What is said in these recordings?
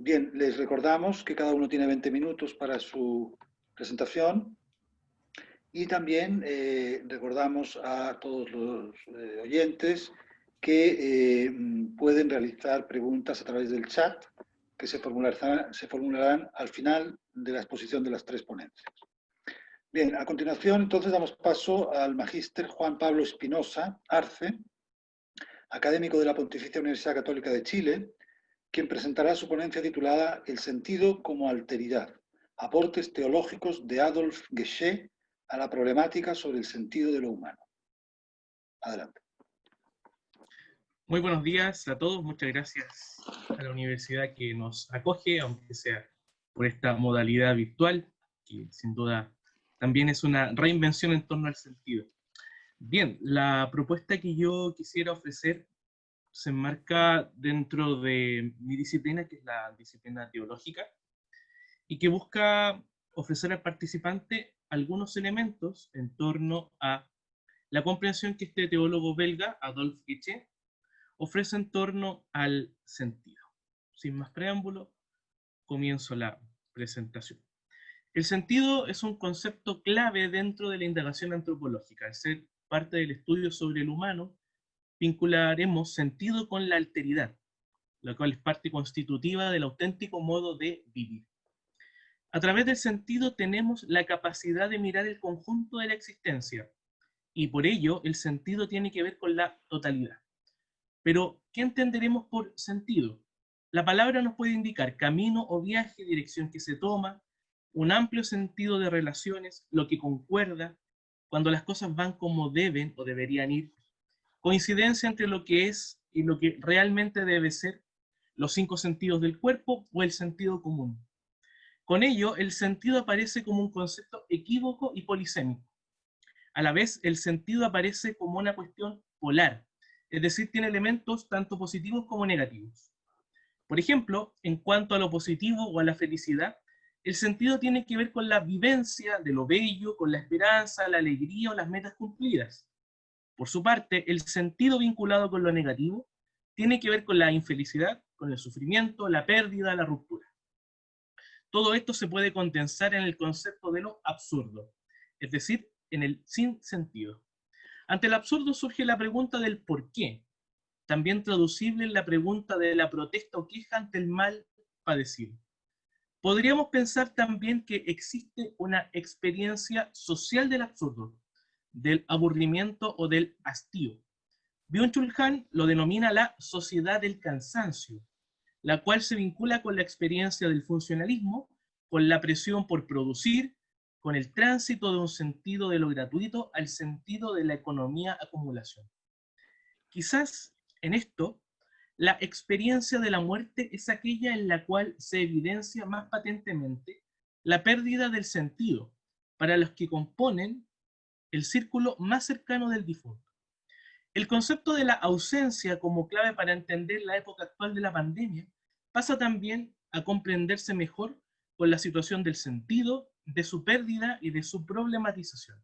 Bien, les recordamos que cada uno tiene 20 minutos para su presentación y también recordamos a todos los oyentes que pueden realizar preguntas a través del chat que se formularán al final de la exposición de las tres ponencias. Bien, a continuación entonces damos paso al magíster Juan Pablo Espinosa Arce, académico de la Pontificia Universidad Católica de Chile, quien presentará su ponencia titulada El sentido como alteridad, aportes teológicos de Adolf Gesché a la problemática sobre el sentido de lo humano. Adelante. Muy buenos días a todos, muchas gracias a la universidad que nos acoge, aunque sea por esta modalidad virtual, que sin duda también es una reinvención en torno al sentido. Bien, la propuesta que yo quisiera ofrecer se enmarca dentro de mi disciplina, que es la disciplina teológica, y que busca ofrecer al participante algunos elementos en torno a la comprensión que este teólogo belga, Adolf Gesché, ofrece en torno al sentido. Sin más preámbulo, comienzo la presentación. El sentido es un concepto clave dentro de la indagación antropológica. Al ser parte del estudio sobre el humano, vincularemos sentido con la alteridad, la cual es parte constitutiva del auténtico modo de vivir. A través del sentido tenemos la capacidad de mirar el conjunto de la existencia, y por ello el sentido tiene que ver con la totalidad. Pero, ¿qué entenderemos por sentido? La palabra nos puede indicar camino o viaje, dirección que se toma, un amplio sentido de relaciones, lo que concuerda, cuando las cosas van como deben o deberían ir, coincidencia entre lo que es y lo que realmente debe ser, los 5 sentidos del cuerpo o el sentido común. Con ello, el sentido aparece como un concepto equívoco y polisémico. A la vez, el sentido aparece como una cuestión polar, es decir, tiene elementos tanto positivos como negativos. Por ejemplo, en cuanto a lo positivo o a la felicidad, el sentido tiene que ver con la vivencia de lo bello, con la esperanza, la alegría o las metas cumplidas. Por su parte, el sentido vinculado con lo negativo tiene que ver con la infelicidad, con el sufrimiento, la pérdida, la ruptura. Todo esto se puede condensar en el concepto de lo absurdo, es decir, en el sin sentido. Ante el absurdo surge la pregunta del por qué, también traducible en la pregunta de la protesta o queja ante el mal padecido. Podríamos pensar también que existe una experiencia social del absurdo, del aburrimiento o del hastío. Byung-Chul Han lo denomina la sociedad del cansancio, la cual se vincula con la experiencia del funcionalismo, con la presión por producir, con el tránsito de un sentido de lo gratuito al sentido de la economía acumulación. Quizás en esto, la experiencia de la muerte es aquella en la cual se evidencia más patentemente la pérdida del sentido para los que componen el círculo más cercano del difunto. El concepto de la ausencia como clave para entender la época actual de la pandemia pasa también a comprenderse mejor con la situación del sentido, de su pérdida y de su problematización.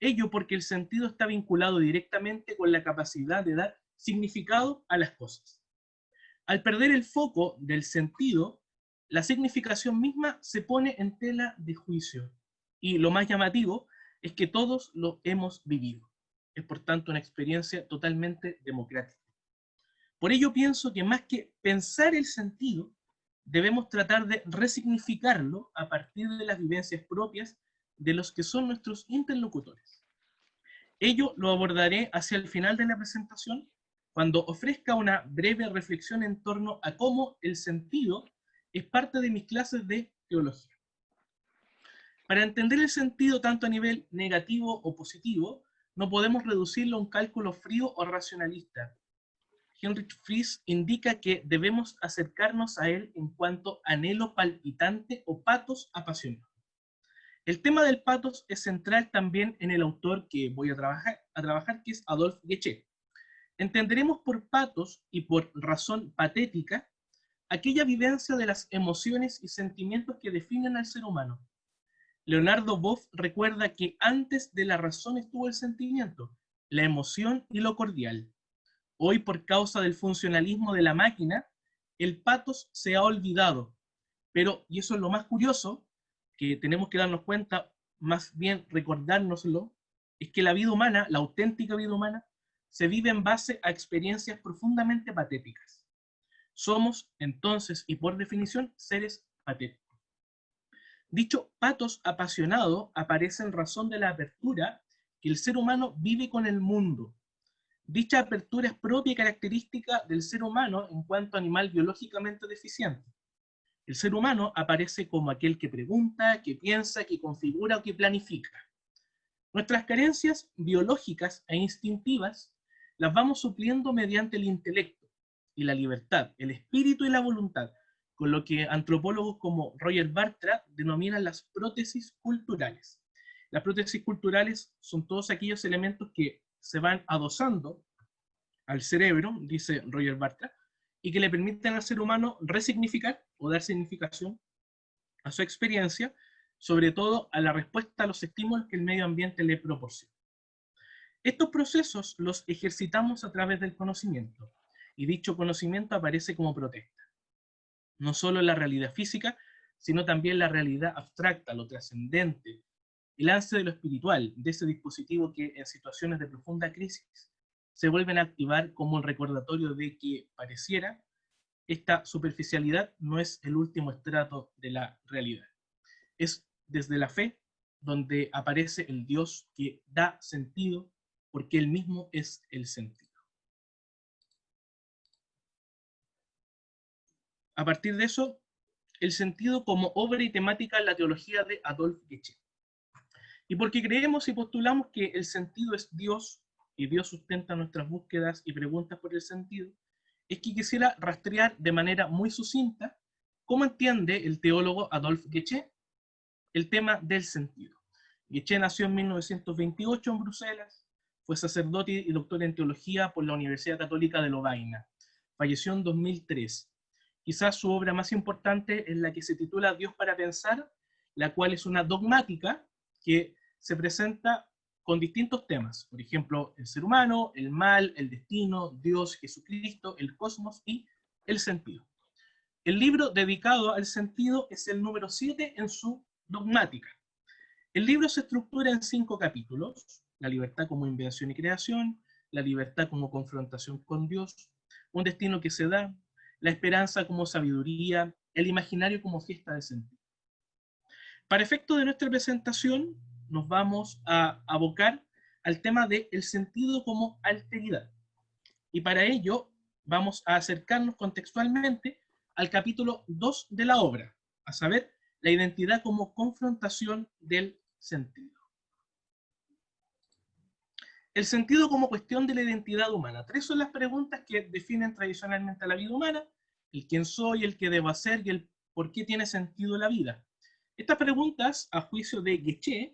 Ello porque el sentido está vinculado directamente con la capacidad de dar significado a las cosas. Al perder el foco del sentido, la significación misma se pone en tela de juicio. Y lo más llamativo es que todos lo hemos vivido. Es por tanto una experiencia totalmente democrática. Por ello pienso que más que pensar el sentido, debemos tratar de resignificarlo a partir de las vivencias propias de los que son nuestros interlocutores. Ello lo abordaré hacia el final de la presentación, cuando ofrezca una breve reflexión en torno a cómo el sentido es parte de mis clases de teología. Para entender el sentido tanto a nivel negativo o positivo, no podemos reducirlo a un cálculo frío o racionalista. Heinrich Fries indica que debemos acercarnos a él en cuanto anhelo palpitante o patos apasionado. El tema del patos es central también en el autor que voy a trabajar, que es Adolf Gesché. Entenderemos por patos y por razón patética aquella vivencia de las emociones y sentimientos que definen al ser humano. Leonardo Boff recuerda que antes de la razón estuvo el sentimiento, la emoción y lo cordial. Hoy, por causa del funcionalismo de la máquina, el patos se ha olvidado. Pero, y eso es lo más curioso, que tenemos que darnos cuenta, más bien recordárnoslo, es que la vida humana, la auténtica vida humana, se vive en base a experiencias profundamente patéticas. Somos, entonces, y por definición, seres patéticos. Dicho patos apasionado aparece en razón de la apertura que el ser humano vive con el mundo. Dicha apertura es propia y característica del ser humano en cuanto a animal biológicamente deficiente. El ser humano aparece como aquel que pregunta, que piensa, que configura o que planifica. Nuestras carencias biológicas e instintivas las vamos supliendo mediante el intelecto y la libertad, el espíritu y la voluntad, con lo que antropólogos como Roger Bartra denominan las prótesis culturales. Las prótesis culturales son todos aquellos elementos que se van adosando al cerebro, dice Roger Bartra, y que le permiten al ser humano resignificar o dar significación a su experiencia, sobre todo a la respuesta a los estímulos que el medio ambiente le proporciona. Estos procesos los ejercitamos a través del conocimiento, y dicho conocimiento aparece como protesta. No solo en la realidad física, sino también la realidad abstracta, lo trascendente, el lance de lo espiritual, de ese dispositivo que en situaciones de profunda crisis se vuelven a activar como el recordatorio de que pareciera esta superficialidad no es el último estrato de la realidad. Es desde la fe donde aparece el Dios que da sentido, porque Él mismo es el sentido. A partir de eso, el sentido como obra y temática en la teología de Adolphe Guéché. Y porque creemos y postulamos que el sentido es Dios, y Dios sustenta nuestras búsquedas y preguntas por el sentido, es que quisiera rastrear de manera muy sucinta cómo entiende el teólogo Adolphe Guéché el tema del sentido. Guéché nació en 1928 en Bruselas, fue sacerdote y doctor en teología por la Universidad Católica de Lovaina. Falleció en 2003. Quizás su obra más importante es la que se titula Dios para pensar, la cual es una dogmática que se presenta con distintos temas, por ejemplo, el ser humano, el mal, el destino, Dios, Jesucristo, el cosmos y el sentido. El libro dedicado al sentido es el número 7 en su dogmática. El libro se estructura en 5 capítulos: la libertad como invención y creación, la libertad como confrontación con Dios, un destino que se da, la esperanza como sabiduría, el imaginario como fiesta de sentido. Para efecto de nuestra presentación, nos vamos a abocar al tema del sentido como alteridad. Y para ello vamos a acercarnos contextualmente al capítulo 2 de la obra, a saber, la identidad como confrontación del sentido. El sentido como cuestión de la identidad humana. 3 son las preguntas que definen tradicionalmente a la vida humana: el quién soy, el qué debo hacer y el por qué tiene sentido la vida. Estas preguntas, a juicio de Guéché,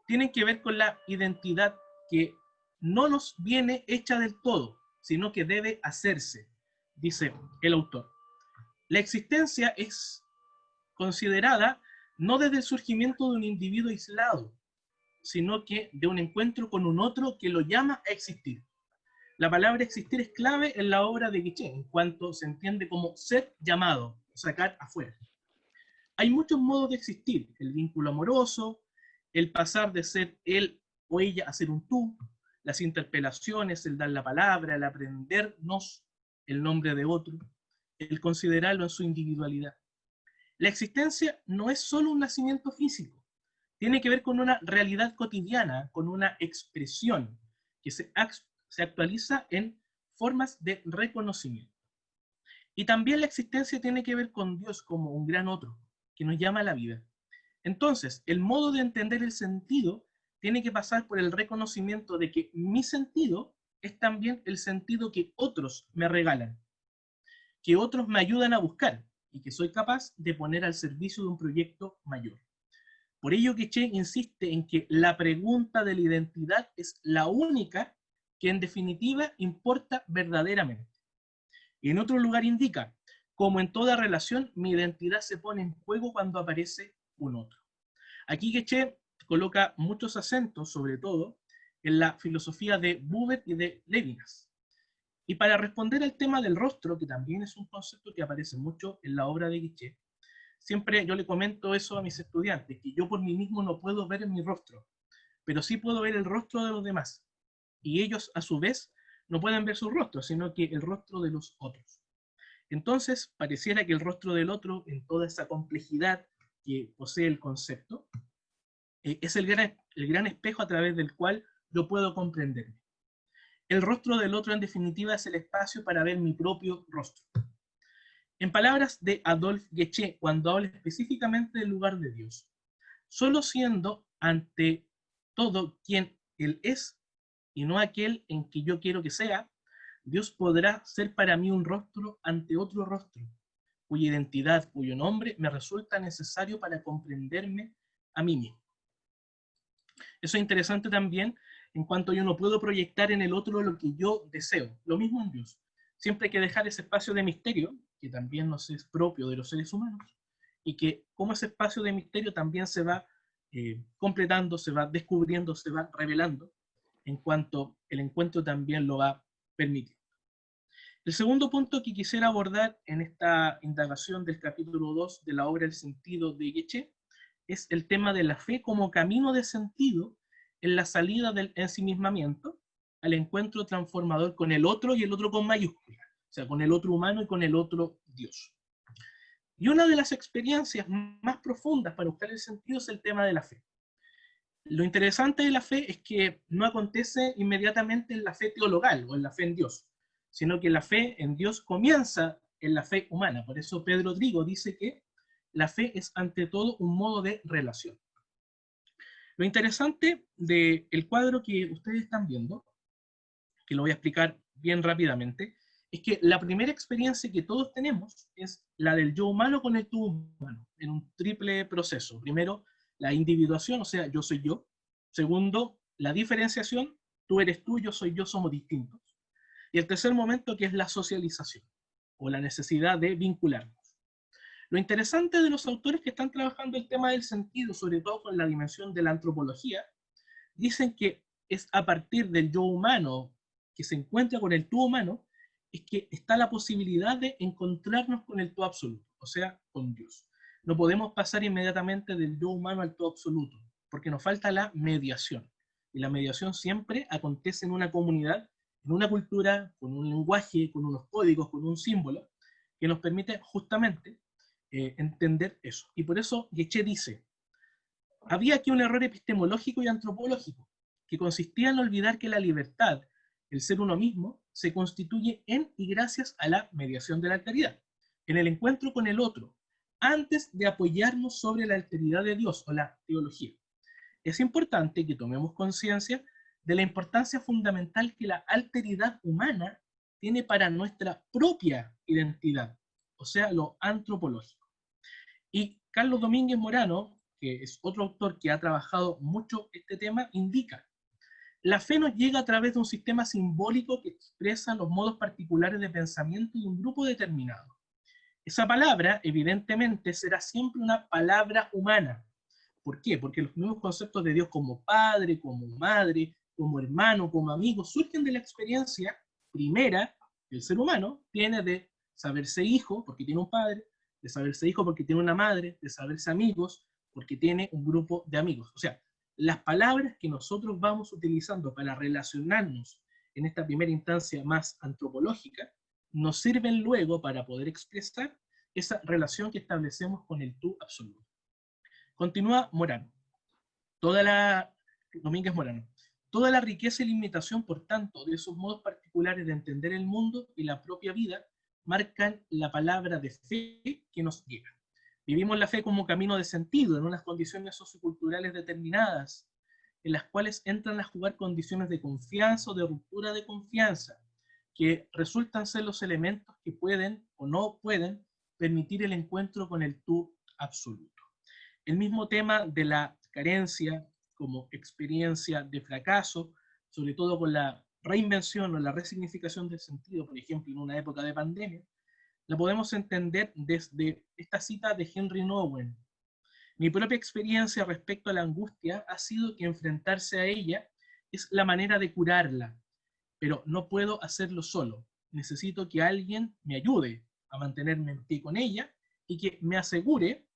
tienen que ver con la identidad que no nos viene hecha del todo, sino que debe hacerse, dice el autor. La existencia es considerada no desde el surgimiento de un individuo aislado, sino que de un encuentro con un otro que lo llama a existir. La palabra existir es clave en la obra de Guéché, en cuanto se entiende como ser llamado, sacar afuera. Hay muchos modos de existir: el vínculo amoroso, el pasar de ser él o ella a ser un tú, las interpelaciones, el dar la palabra, el aprendernos el nombre de otro, el considerarlo en su individualidad. La existencia no es solo un nacimiento físico, tiene que ver con una realidad cotidiana, con una expresión que se actualiza en formas de reconocimiento. Y también la existencia tiene que ver con Dios como un gran otro, que nos llama a la vida. Entonces, el modo de entender el sentido tiene que pasar por el reconocimiento de que mi sentido es también el sentido que otros me regalan, que otros me ayudan a buscar y que soy capaz de poner al servicio de un proyecto mayor. Por ello, Guéché insiste en que la pregunta de la identidad es la única que en definitiva importa verdaderamente. Y en otro lugar indica: como en toda relación, mi identidad se pone en juego cuando aparece un otro. Aquí Guéché coloca muchos acentos, sobre todo, en la filosofía de Buber y de Levinas. Y para responder al tema del rostro, que también es un concepto que aparece mucho en la obra de Guiché, siempre yo le comento eso a mis estudiantes, que yo por mí mismo no puedo ver en mi rostro, pero sí puedo ver el rostro de los demás. Y ellos, a su vez, no pueden ver su rostro, sino que el rostro de los otros. Entonces, pareciera que el rostro del otro, en toda esa complejidad que posee el concepto, es el gran espejo a través del cual yo puedo comprenderme. El rostro del otro, en definitiva, es el espacio para ver mi propio rostro. En palabras de Adolphe Guéché, cuando habla específicamente del lugar de Dios, solo siendo ante todo quien Él es y no aquel en que yo quiero que sea, Dios podrá ser para mí un rostro ante otro rostro, cuya identidad, cuyo nombre me resulta necesario para comprenderme a mí mismo. Eso es interesante también en cuanto yo no puedo proyectar en el otro lo que yo deseo. Lo mismo en Dios. Siempre hay que dejar ese espacio de misterio, que también nos es propio de los seres humanos, y que como ese espacio de misterio también se va completando, se va descubriendo, se va revelando, en cuanto el encuentro también lo va a permitir. El segundo punto que quisiera abordar en esta indagación del capítulo 2 de la obra El sentido de Guéché es el tema de la fe como camino de sentido en la salida del ensimismamiento al encuentro transformador con el otro, y el otro con mayúscula, o sea, con el otro humano y con el otro Dios. Y una de las experiencias más profundas para buscar el sentido es el tema de la fe. Lo interesante de la fe es que no acontece inmediatamente en la fe teologal o en la fe en Dios, sino que la fe en Dios comienza en la fe humana. Por eso Pedro Trigo dice que la fe es ante todo un modo de relación. Lo interesante del cuadro que ustedes están viendo, que lo voy a explicar bien rápidamente, es que la primera experiencia que todos tenemos es la del yo humano con el tú humano, en un triple proceso. Primero, la individuación, o sea, yo soy yo. Segundo, la diferenciación, tú eres tú, yo soy yo, somos distintos. Y el tercer momento, que es la socialización, o la necesidad de vincularnos. Lo interesante de los autores que están trabajando el tema del sentido, sobre todo con la dimensión de la antropología, dicen que es a partir del yo humano que se encuentra con el tú humano, es que está la posibilidad de encontrarnos con el tú absoluto, o sea, con Dios. No podemos pasar inmediatamente del yo humano al tú absoluto, porque nos falta la mediación. Y la mediación siempre acontece en una comunidad, en una cultura, con un lenguaje, con unos códigos, con un símbolo, que nos permite justamente entender eso. Y por eso Guéché dice, había aquí un error epistemológico y antropológico, que consistía en olvidar que la libertad, el ser uno mismo, se constituye en y gracias a la mediación de la alteridad, en el encuentro con el otro, antes de apoyarnos sobre la alteridad de Dios o la teología. Es importante que tomemos conciencia de la importancia fundamental que la alteridad humana tiene para nuestra propia identidad, o sea, lo antropológico. Y Carlos Domínguez Morano, que es otro autor que ha trabajado mucho este tema, indica, la fe nos llega a través de un sistema simbólico que expresa los modos particulares de pensamiento de un grupo determinado. Esa palabra, evidentemente, será siempre una palabra humana. ¿Por qué? Porque los mismos conceptos de Dios como padre, como madre, como hermano, como amigo, surgen de la experiencia primera que el ser humano tiene de saberse hijo, porque tiene un padre, de saberse hijo porque tiene una madre, de saberse amigos, porque tiene un grupo de amigos. O sea, las palabras que nosotros vamos utilizando para relacionarnos en esta primera instancia más antropológica, nos sirven luego para poder expresar esa relación que establecemos con el tú absoluto. Continúa Morano. Domínguez Morano. Toda la riqueza y limitación, por tanto, de esos modos particulares de entender el mundo y la propia vida, marcan la palabra de fe que nos llega. Vivimos la fe como camino de sentido, en unas condiciones socioculturales determinadas, en las cuales entran a jugar condiciones de confianza o de ruptura de confianza, que resultan ser los elementos que pueden o no pueden permitir el encuentro con el tú absoluto. El mismo tema de la carencia como experiencia de fracaso, sobre todo con la reinvención o la resignificación del sentido, por ejemplo, en una época de pandemia, la podemos entender desde esta cita de Henry Nouwen. Mi propia experiencia respecto a la angustia ha sido que enfrentarse a ella es la manera de curarla, pero no puedo hacerlo solo. necesito que alguien me ayude a mantenerme en pie con ella y que me asegure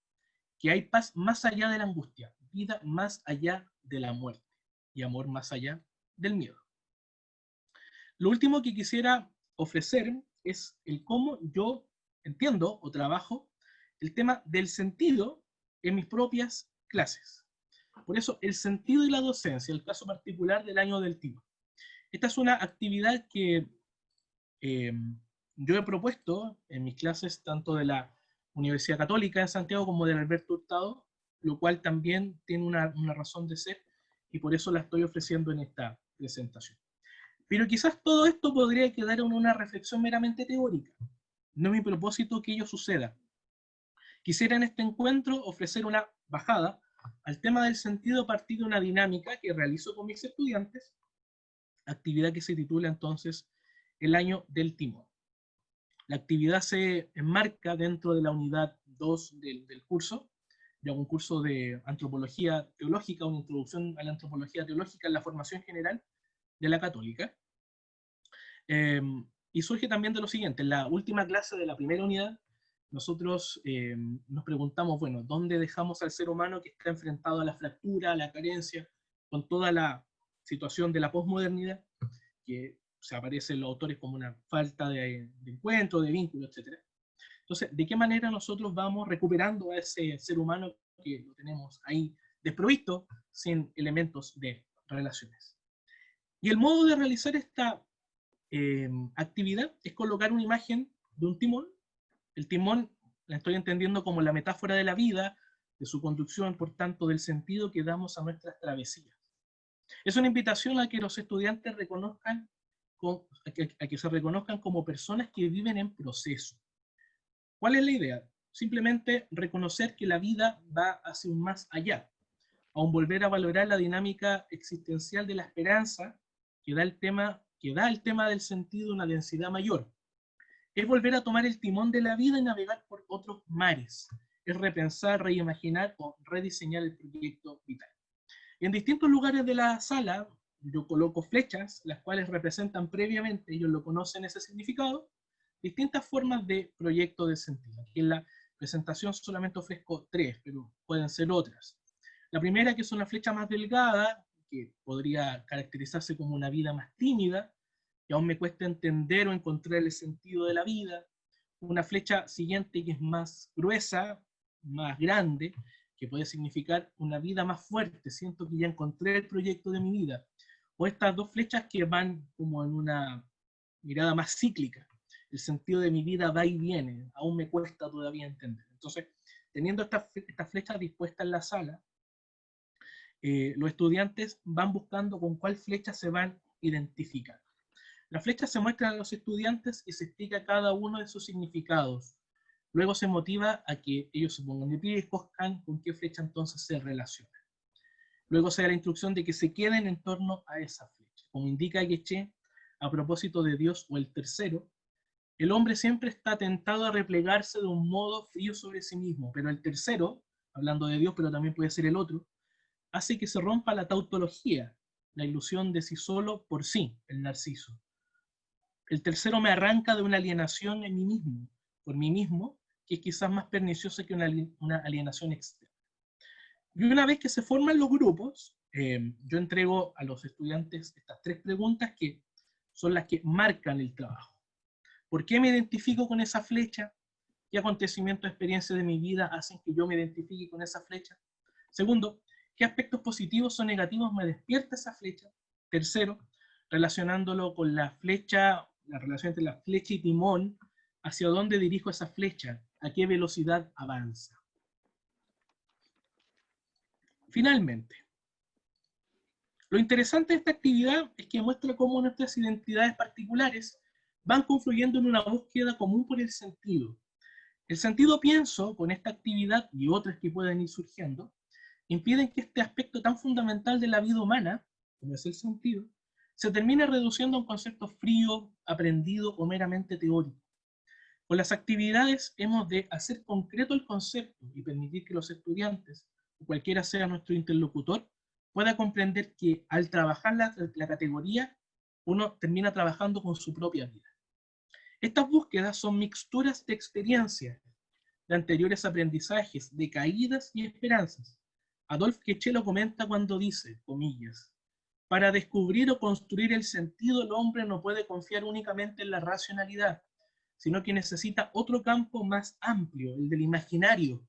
que hay paz más allá de la angustia, vida más allá de la muerte y amor más allá del miedo. Lo último que quisiera ofrecer es el cómo yo entiendo o trabajo el tema del sentido en mis propias clases. Por eso, el sentido y la docencia, el caso particular del año del timón. Esta es una actividad que yo he propuesto en mis clases tanto de la Universidad Católica en Santiago como del Alberto Hurtado, lo cual también tiene una razón de ser y por eso la estoy ofreciendo en esta presentación. Pero quizás todo esto podría quedar en una reflexión meramente teórica. No es mi propósito que ello suceda. Quisiera en este encuentro ofrecer una bajada al tema del sentido a partir de una dinámica que realizo con mis estudiantes, actividad que se titula entonces El año del timón. La actividad se enmarca dentro de la unidad 2 del curso, de un curso de antropología teológica, una introducción a la antropología teológica en la formación general de la Católica. Y surge también de lo siguiente: en la última clase de la primera unidad, nosotros nos preguntamos, bueno, ¿dónde dejamos al ser humano que está enfrentado a la fractura, a la carencia, con toda la situación de la posmodernidad, que se aparece en los autores como una falta de encuentro, de vínculo, etc.? Entonces, ¿de qué manera nosotros vamos recuperando a ese ser humano que lo tenemos ahí desprovisto, sin elementos de relaciones? Y el modo de realizar esta actividad es colocar una imagen de un timón. El timón la estoy entendiendo como la metáfora de la vida, de su conducción, por tanto, del sentido que damos a nuestras travesías. Es una invitación a que los estudiantes reconozcan, a que se reconozcan como personas que viven en proceso. ¿Cuál es la idea? Simplemente reconocer que la vida va hacia un más allá, aún volver a valorar la dinámica existencial de la esperanza que da el tema del sentido una densidad mayor. Es volver a tomar el timón de la vida y navegar por otros mares. Es repensar, reimaginar o rediseñar el proyecto vital. Y en distintos lugares de la sala yo coloco flechas, las cuales representan previamente, ellos lo conocen ese significado, distintas formas de proyecto de sentido. Aquí en la presentación solamente ofrezco 3, pero pueden ser otras. La primera, que es una flecha más delgada, que podría caracterizarse como una vida más tímida, que aún me cuesta entender o encontrar el sentido de la vida. Una flecha siguiente que es más gruesa, más grande, que puede significar una vida más fuerte, siento que ya encontré el proyecto de mi vida. O estas dos flechas que van como en una mirada más cíclica, el sentido de mi vida va y viene, aún me cuesta todavía entender. Entonces, teniendo estas flechas dispuestas en la sala, los estudiantes van buscando con cuál flecha se van identificando. Las flechas se muestran a los estudiantes y se explica cada uno de sus significados. Luego se motiva a que ellos se pongan de pie y escojan con qué flecha entonces se relacionan. Luego se da la instrucción de que se queden en torno a esa flecha. Como indica Geshe, a propósito de Dios o el tercero, el hombre siempre está tentado a replegarse de un modo frío sobre sí mismo, pero el tercero, hablando de Dios, pero también puede ser el otro, hace que se rompa la tautología, la ilusión de sí solo por sí, el narciso. El tercero me arranca de una alienación en mí mismo, por mí mismo, que es quizás más perniciosa que una alienación externa. Y una vez que se forman los grupos, yo entrego a los estudiantes estas 3 preguntas que son las que marcan el trabajo. ¿Por qué me identifico con esa flecha? ¿Qué acontecimientos, experiencias de mi vida hacen que yo me identifique con esa flecha? Segundo, ¿qué aspectos positivos o negativos me despierta esa flecha? Tercero, relacionándolo con la flecha, la relación entre la flecha y timón, ¿hacia dónde dirijo esa flecha? ¿A qué velocidad avanza? Finalmente, lo interesante de esta actividad es que muestra cómo nuestras identidades particulares van confluyendo en una búsqueda común por el sentido. El sentido, pienso, con esta actividad y otras que pueden ir surgiendo, impiden que este aspecto tan fundamental de la vida humana, como es el sentido, se termine reduciendo a un concepto frío, aprendido o meramente teórico. Con las actividades hemos de hacer concreto el concepto y permitir que los estudiantes, o cualquiera sea nuestro interlocutor, pueda comprender que al trabajar la categoría, uno termina trabajando con su propia vida. Estas búsquedas son mixturas de experiencias, de anteriores aprendizajes, de caídas y esperanzas. Adolf Keche lo comenta cuando dice, comillas, para descubrir o construir el sentido el hombre no puede confiar únicamente en la racionalidad, sino que necesita otro campo más amplio, el del imaginario,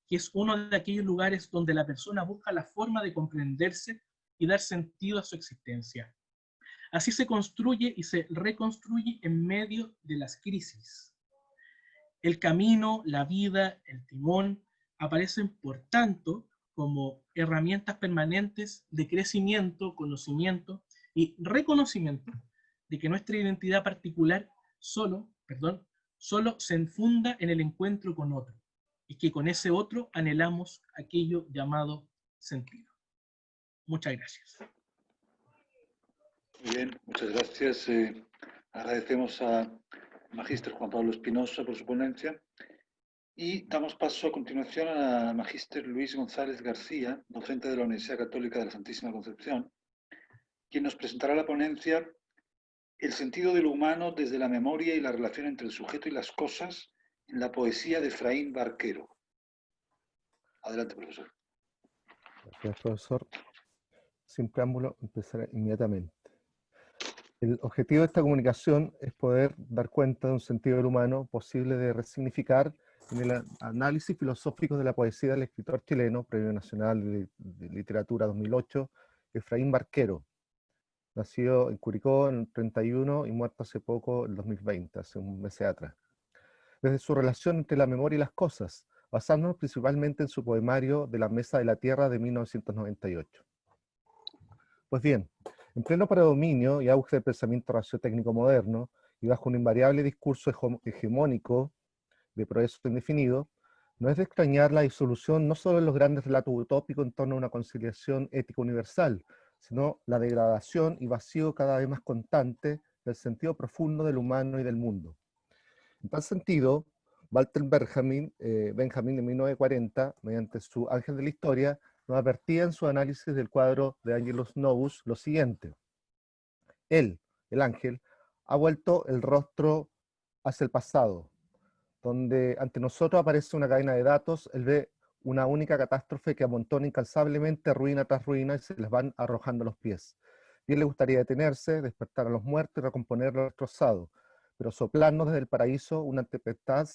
que es uno de aquellos lugares donde la persona busca la forma de comprenderse y dar sentido a su existencia. Así se construye y se reconstruye en medio de las crisis. El camino, la vida, el timón aparecen, por tanto, como herramientas permanentes de crecimiento, conocimiento y reconocimiento de que nuestra identidad particular solo se enfunda en el encuentro con otro y que con ese otro anhelamos aquello llamado sentido. Muchas gracias. Muy bien, muchas gracias. Agradecemos a Magíster Juan Pablo Espinosa por su ponencia y damos paso a continuación a Magíster Luis González García, docente de la Universidad Católica de la Santísima Concepción, quien nos presentará la ponencia El sentido de lo humano desde la memoria y la relación entre el sujeto y las cosas en la poesía de Efraín Barquero. Adelante, profesor. Gracias, profesor. Sin preámbulo, empezaré inmediatamente. El objetivo de esta comunicación es poder dar cuenta de un sentido del humano posible de resignificar en el análisis filosófico de la poesía del escritor chileno, Premio Nacional de Literatura 2008, Efraín Barquero, nacido en Curicó en el 31 y muerto hace poco, en 2020, hace un mes atrás. Desde su relación entre la memoria y las cosas, basándonos principalmente en su poemario De la Mesa de la Tierra de 1998. Pues bien, en pleno predominio y auge del pensamiento raciotécnico moderno, y bajo un invariable discurso hegemónico de progreso indefinido, no es de extrañar la disolución no solo de los grandes relatos utópicos en torno a una conciliación ética universal, sino la degradación y vacío cada vez más constante del sentido profundo del humano y del mundo. En tal sentido, Walter Benjamin en 1940, mediante su Ángel de la Historia, nos advertía en su análisis del cuadro de Angelus Novus lo siguiente. Él, el ángel, ha vuelto el rostro hacia el pasado, donde ante nosotros aparece una cadena de datos. Él ve una única catástrofe que amontona incansablemente ruina tras ruina y se les van arrojando a los pies. Y él le gustaría detenerse, despertar a los muertos y recomponer lo destrozado, pero soplarnos desde el paraíso una tempestad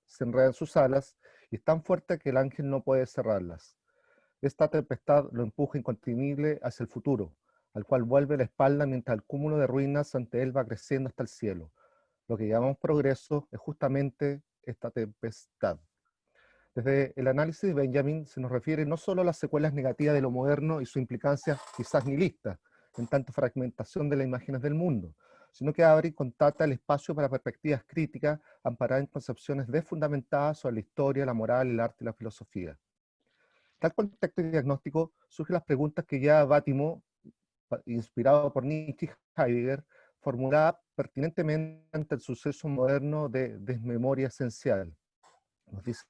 se enreda en sus alas y es tan fuerte que el ángel no puede cerrarlas. Esta tempestad lo empuja incontenible hacia el futuro, al cual vuelve la espalda mientras el cúmulo de ruinas ante él va creciendo hasta el cielo. Lo que llamamos progreso es justamente esta tempestad. Desde el análisis de Benjamin se nos refiere no solo a las secuelas negativas de lo moderno y su implicancia quizás nihilista, en tanto fragmentación de las imágenes del mundo, sino que abre y contacta el espacio para perspectivas críticas amparadas en concepciones desfundamentadas sobre la historia, la moral, el arte y la filosofía. En tal contexto diagnóstico surgen las preguntas que ya Bátimo, inspirado por Nietzsche y Heidegger, formulaba pertinentemente ante el suceso moderno de desmemoria esencial. Nos dice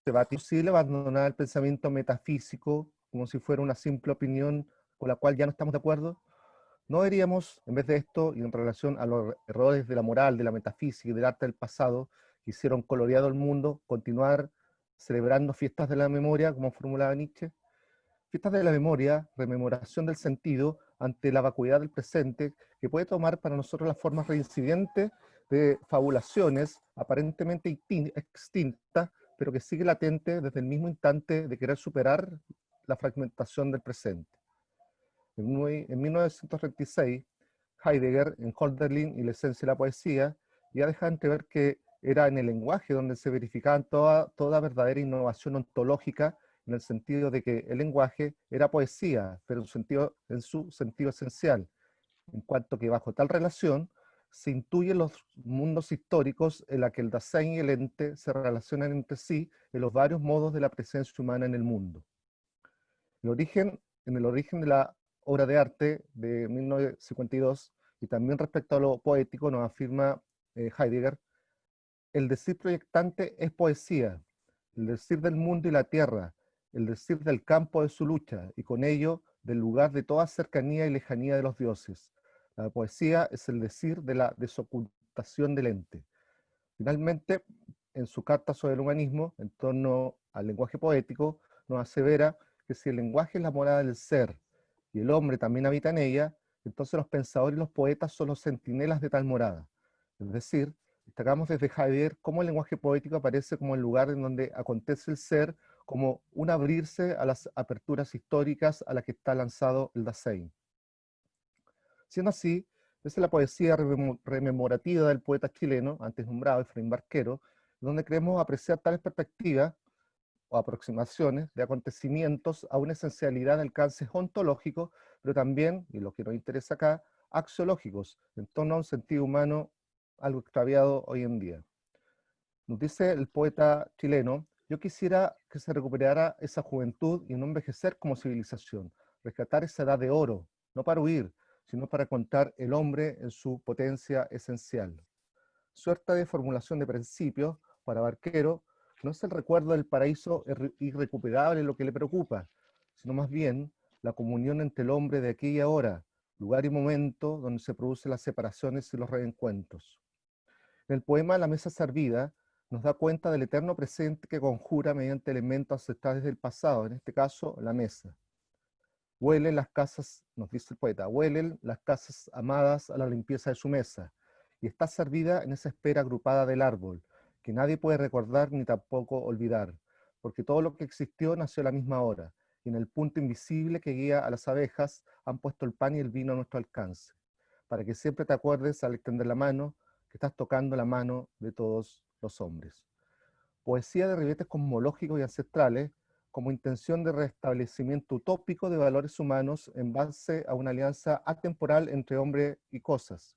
Bátimo, ¿es posible abandonar el pensamiento metafísico como si fuera una simple opinión con la cual ya no estamos de acuerdo? ¿No deberíamos, en vez de esto, y en relación a los errores de la moral, de la metafísica y del arte del pasado, que hicieron coloreado el mundo, continuar celebrando fiestas de la memoria, como formulaba Nietzsche? Fiestas de la memoria, rememoración del sentido ante la vacuidad del presente, que puede tomar para nosotros las formas reincidentes de fabulaciones aparentemente extintas, pero que sigue latente desde el mismo instante de querer superar la fragmentación del presente. En 1936, Heidegger, en Hölderlin y la esencia de la poesía, ya deja entrever que era en el lenguaje donde se verificaba toda verdadera innovación ontológica, en el sentido de que el lenguaje era poesía, pero en su sentido esencial, en cuanto que bajo tal relación se intuyen los mundos históricos en la que el Dasein y el ente se relacionan entre sí en los varios modos de la presencia humana en el mundo. En el origen de la obra de arte de 1952, y también respecto a lo poético, nos afirma Heidegger, el decir proyectante es poesía, el decir del mundo y la tierra, el decir del campo de su lucha, y con ello del lugar de toda cercanía y lejanía de los dioses. La poesía es el decir de la representación del ente. Finalmente, en su carta sobre el humanismo, en torno al lenguaje poético, nos asevera que si el lenguaje es la morada del ser y el hombre también habita en ella, entonces los pensadores y los poetas son los centinelas de tal morada. Es decir, destacamos desde Heidegger cómo el lenguaje poético aparece como el lugar en donde acontece el ser, como un abrirse a las aperturas históricas a las que está lanzado el Dasein. Siendo así, es la poesía rememorativa del poeta chileno, antes nombrado, Efraín Barquero, donde queremos apreciar tales perspectivas o aproximaciones de acontecimientos a una esencialidad de alcances ontológicos, pero también, y lo que nos interesa acá, axiológicos, en torno a un sentido humano algo extraviado hoy en día. Nos dice el poeta chileno: yo quisiera que se recuperara esa juventud y no envejecer como civilización, rescatar esa edad de oro, no para huir, sino para contar el hombre en su potencia esencial. Suerte de formulación de principios, para Barquero, no es el recuerdo del paraíso irrecuperable lo que le preocupa, sino más bien la comunión entre el hombre de aquella hora, lugar y momento donde se producen las separaciones y los reencuentros. En el poema La mesa servida nos da cuenta del eterno presente que conjura mediante elementos ancestrales del pasado, en este caso la mesa. Huelen las casas, nos dice el poeta, huelen las casas amadas a la limpieza de su mesa, y está servida en esa espera agrupada del árbol, que nadie puede recordar ni tampoco olvidar, porque todo lo que existió nació a la misma hora, y en el punto invisible que guía a las abejas han puesto el pan y el vino a nuestro alcance, para que siempre te acuerdes al extender la mano, que estás tocando la mano de todos los hombres. Poesía de ribetes cosmológicos y ancestrales, como intención de restablecimiento utópico de valores humanos en base a una alianza atemporal entre hombre y cosas.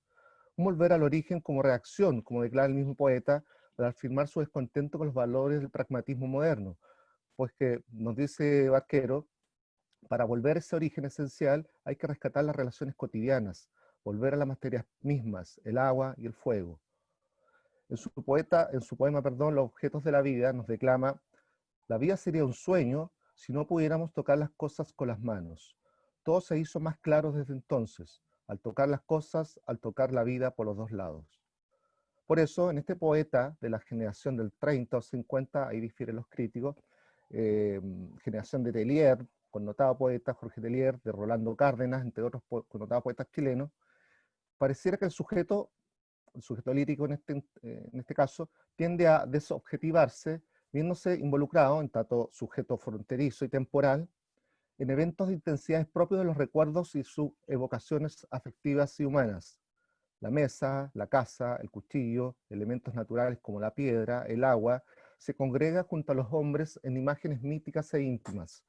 Un volver al origen como reacción, como declara el mismo poeta, para afirmar su descontento con los valores del pragmatismo moderno, pues que, nos dice Barquero, para volver a ese origen esencial hay que rescatar las relaciones cotidianas, volver a las materias mismas, el agua y el fuego. En su poema, Los objetos de la vida, nos declama: la vida sería un sueño si no pudiéramos tocar las cosas con las manos. Todo se hizo más claro desde entonces, al tocar las cosas, al tocar la vida por los dos lados. Por eso, en este poeta de la generación del 30 o 50, ahí difieren los críticos, generación de Tellier, connotado poeta Jorge Tellier, de Rolando Cárdenas, entre otros connotados poetas chilenos, pareciera que el sujeto lírico en este caso, tiende a desobjetivarse, viéndose involucrado, en tanto sujeto fronterizo y temporal, en eventos de intensidades propios de los recuerdos y sus evocaciones afectivas y humanas. La mesa, la casa, el cuchillo, elementos naturales como la piedra, el agua, se congrega junto a los hombres en imágenes míticas e íntimas.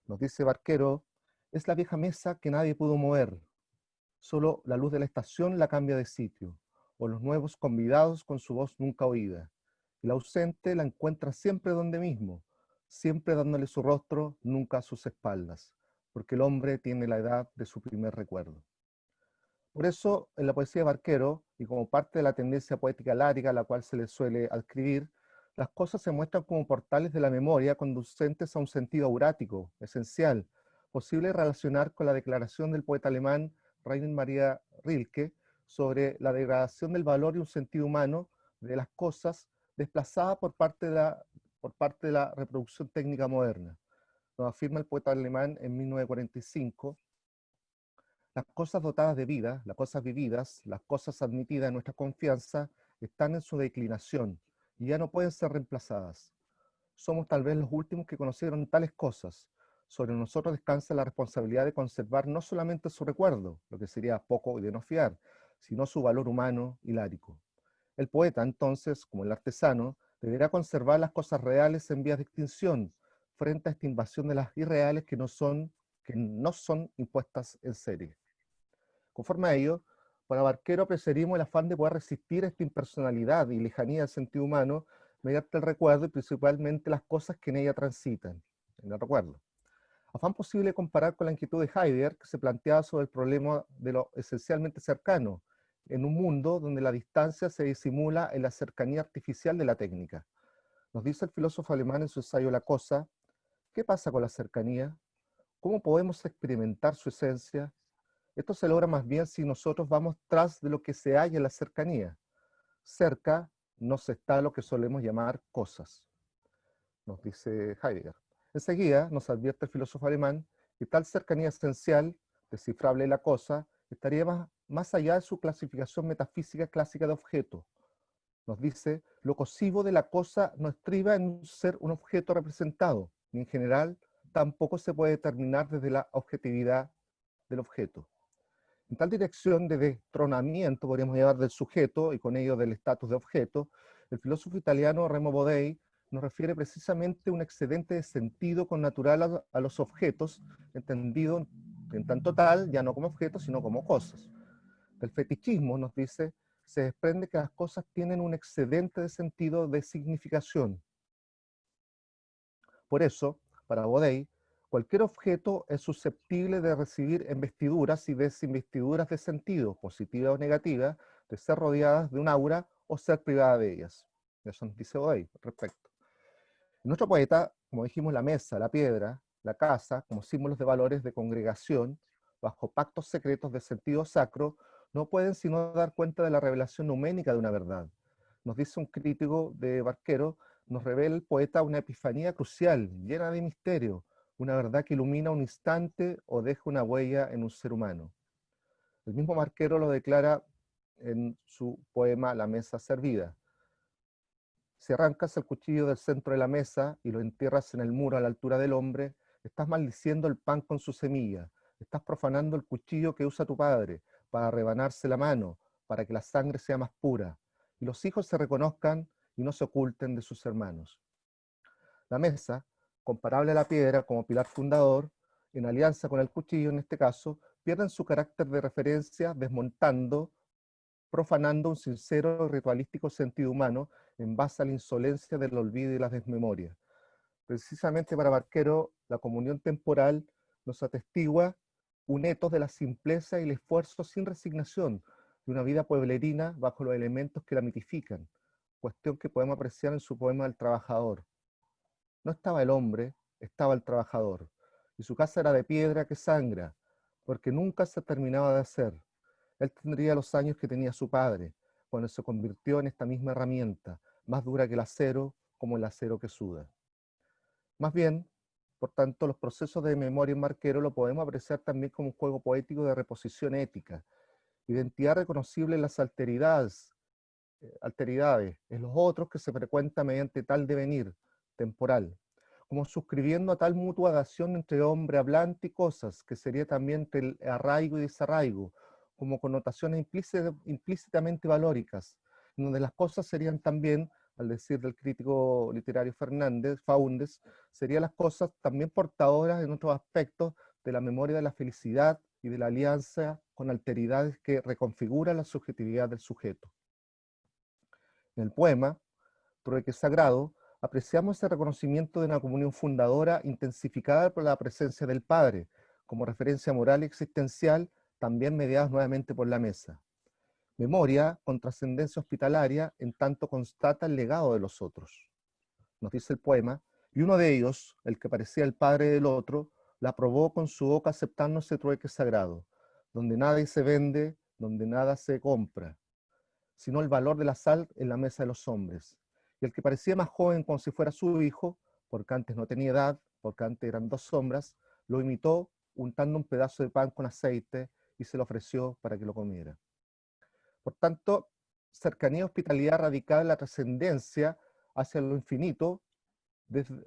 Nos dice Barquero: es la vieja mesa que nadie pudo mover. Solo la luz de la estación la cambia de sitio, o los nuevos convidados con su voz nunca oída. El ausente la encuentra siempre donde mismo, siempre dándole su rostro, nunca a sus espaldas, porque el hombre tiene la edad de su primer recuerdo. Por eso, en la poesía de Barquero, y como parte de la tendencia poética lárica a la cual se le suele adscribir, las cosas se muestran como portales de la memoria conducentes a un sentido aurático, esencial, posible relacionar con la declaración del poeta alemán Rainer Maria Rilke sobre la degradación del valor y un sentido humano de las cosas desplazada por parte de la reproducción técnica moderna. Nos afirma el poeta alemán en 1945: las cosas dotadas de vida, las cosas vividas, las cosas admitidas en nuestra confianza, están en su declinación y ya no pueden ser reemplazadas. Somos tal vez los últimos que conocieron tales cosas. Sobre nosotros descansa la responsabilidad de conservar no solamente su recuerdo, lo que sería poco y de no fiar, sino su valor humano y lárico. El poeta, entonces, como el artesano, deberá conservar las cosas reales en vías de extinción, frente a esta invasión de las irreales que no son impuestas en serie. Conforme a ello, para Barquero apreciaríamos el afán de poder resistir a esta impersonalidad y lejanía del sentido humano mediante el recuerdo y principalmente las cosas que en ella transitan, en el recuerdo. Afán posible de comparar con la inquietud de Heidegger, que se planteaba sobre el problema de lo esencialmente cercano, en un mundo donde la distancia se disimula en la cercanía artificial de la técnica. Nos dice el filósofo alemán en su ensayo La cosa: ¿qué pasa con la cercanía? ¿Cómo podemos experimentar su esencia? Esto se logra más bien si nosotros vamos tras de lo que se halla en la cercanía. Cerca nos está lo que solemos llamar cosas, nos dice Heidegger. Enseguida nos advierte el filósofo alemán que tal cercanía esencial, descifrable de la cosa, estaría más allá de su clasificación metafísica clásica de objeto. Nos dice, lo cosivo de la cosa no estriba en ser un objeto representado, ni en general tampoco se puede determinar desde la objetividad del objeto. En tal dirección de destronamiento, podríamos llamar, del sujeto y con ello del estatus de objeto, el filósofo italiano Remo Bodei nos refiere precisamente un excedente de sentido connatural a los objetos, entendido en tanto tal, ya no como objetos, sino como cosas. Del fetichismo, nos dice, se desprende que las cosas tienen un excedente de sentido de significación. Por eso, para Bodei, cualquier objeto es susceptible de recibir investiduras y desinvestiduras de sentido, positiva o negativa, de ser rodeadas de un aura o ser privada de ellas. Eso nos dice Bodei al respecto. En otro poeta, como dijimos, la mesa, la piedra, la casa, como símbolos de valores de congregación, bajo pactos secretos de sentido sacro, no pueden sino dar cuenta de la revelación numénica de una verdad. Nos dice un crítico de Barquero, nos revela el poeta una epifanía crucial, llena de misterio, una verdad que ilumina un instante o deja una huella en un ser humano. El mismo Barquero lo declara en su poema La mesa servida. Si arrancas el cuchillo del centro de la mesa y lo entierras en el muro a la altura del hombre, estás maldiciendo el pan con su semilla, estás profanando el cuchillo que usa tu padre para rebanarse la mano, para que la sangre sea más pura, y los hijos se reconozcan y no se oculten de sus hermanos. La mesa, comparable a la piedra como pilar fundador, en alianza con el cuchillo en este caso, pierden su carácter de referencia desmontando, profanando un sincero y ritualístico sentido humano en base a la insolencia del olvido y la desmemoria. Precisamente para Barquero, la comunión temporal nos atestigua un etos de la simpleza y el esfuerzo sin resignación de una vida pueblerina bajo los elementos que la mitifican, cuestión que podemos apreciar en su poema El Trabajador. No estaba el hombre, estaba el trabajador, y su casa era de piedra que sangra, porque nunca se terminaba de hacer. Él tendría los años que tenía su padre, cuando se convirtió en esta misma herramienta, más dura que el acero, como el acero que suda. Más bien, por tanto, los procesos de memoria en Barquero lo podemos apreciar también como un juego poético de reposición ética, identidad reconocible en las alteridades, en los otros que se frecuenta mediante tal devenir temporal, como suscribiendo a tal mutua dación entre hombre hablante y cosas, que sería también entre el arraigo y desarraigo, como connotaciones implícitamente valóricas, donde las cosas serían también, al decir del crítico literario Faúndez, serían las cosas también portadoras en otros aspectos de la memoria de la felicidad y de la alianza con alteridades que reconfiguran la subjetividad del sujeto. En el poema, Trueque Sagrado, apreciamos ese reconocimiento de una comunión fundadora intensificada por la presencia del Padre, como referencia moral y existencial, también mediados nuevamente por la mesa. Memoria con trascendencia hospitalaria, en tanto constata el legado de los otros. Nos dice el poema, y uno de ellos, el que parecía el padre del otro, la probó con su boca aceptando ese trueque sagrado, donde nada se vende, donde nada se compra, sino el valor de la sal en la mesa de los hombres. Y el que parecía más joven como si fuera su hijo, porque antes no tenía edad, porque antes eran dos sombras, lo imitó untando un pedazo de pan con aceite y se lo ofreció para que lo comiera. Por tanto, cercanía, hospitalidad radicada en la trascendencia hacia lo infinito,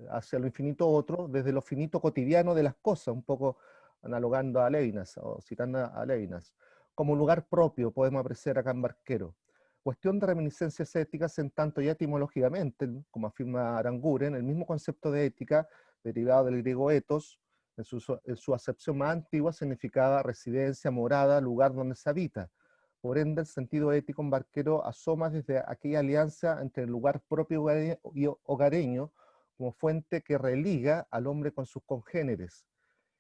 hacia lo infinito otro, desde lo finito cotidiano de las cosas, un poco analogando a Levinas, o citando a Levinas. Como lugar propio podemos apreciar acá en Barquero. Cuestión de reminiscencias éticas en tanto ya etimológicamente, como afirma Aranguren, el mismo concepto de ética, derivado del griego ethos, en su acepción más antigua significaba residencia, morada, lugar donde se habita. Por ende, el sentido ético en Barquero asoma desde aquella alianza entre el lugar propio y hogareño como fuente que religa al hombre con sus congéneres.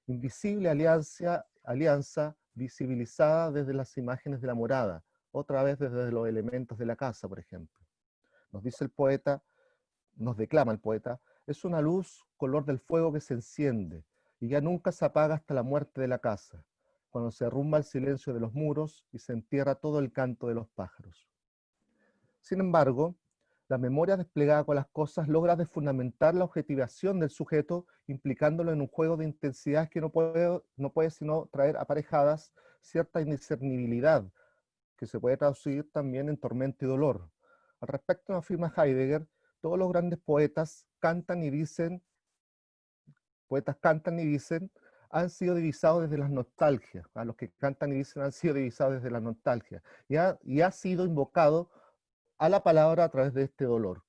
Invisible alianza visibilizada desde las imágenes de la morada, otra vez desde los elementos de la casa, por ejemplo. Nos dice el poeta, nos declama el poeta, es una luz color del fuego que se enciende y ya nunca se apaga hasta la muerte de la casa. cuando se derrumba el silencio de los muros y se entierra todo el canto de los pájaros. Sin embargo, la memoria desplegada con las cosas logra desfundamentar la objetivación del sujeto, implicándolo en un juego de intensidades que no puede sino traer aparejadas cierta indiscernibilidad, que se puede traducir también en tormento y dolor. Al respecto, afirma Heidegger, todos los grandes poetas cantan y dicen, han sido divisados desde las nostalgias. A los que cantan y dicen han sido divisados desde la nostalgia. Y ha sido invocado a la palabra a través de este dolor.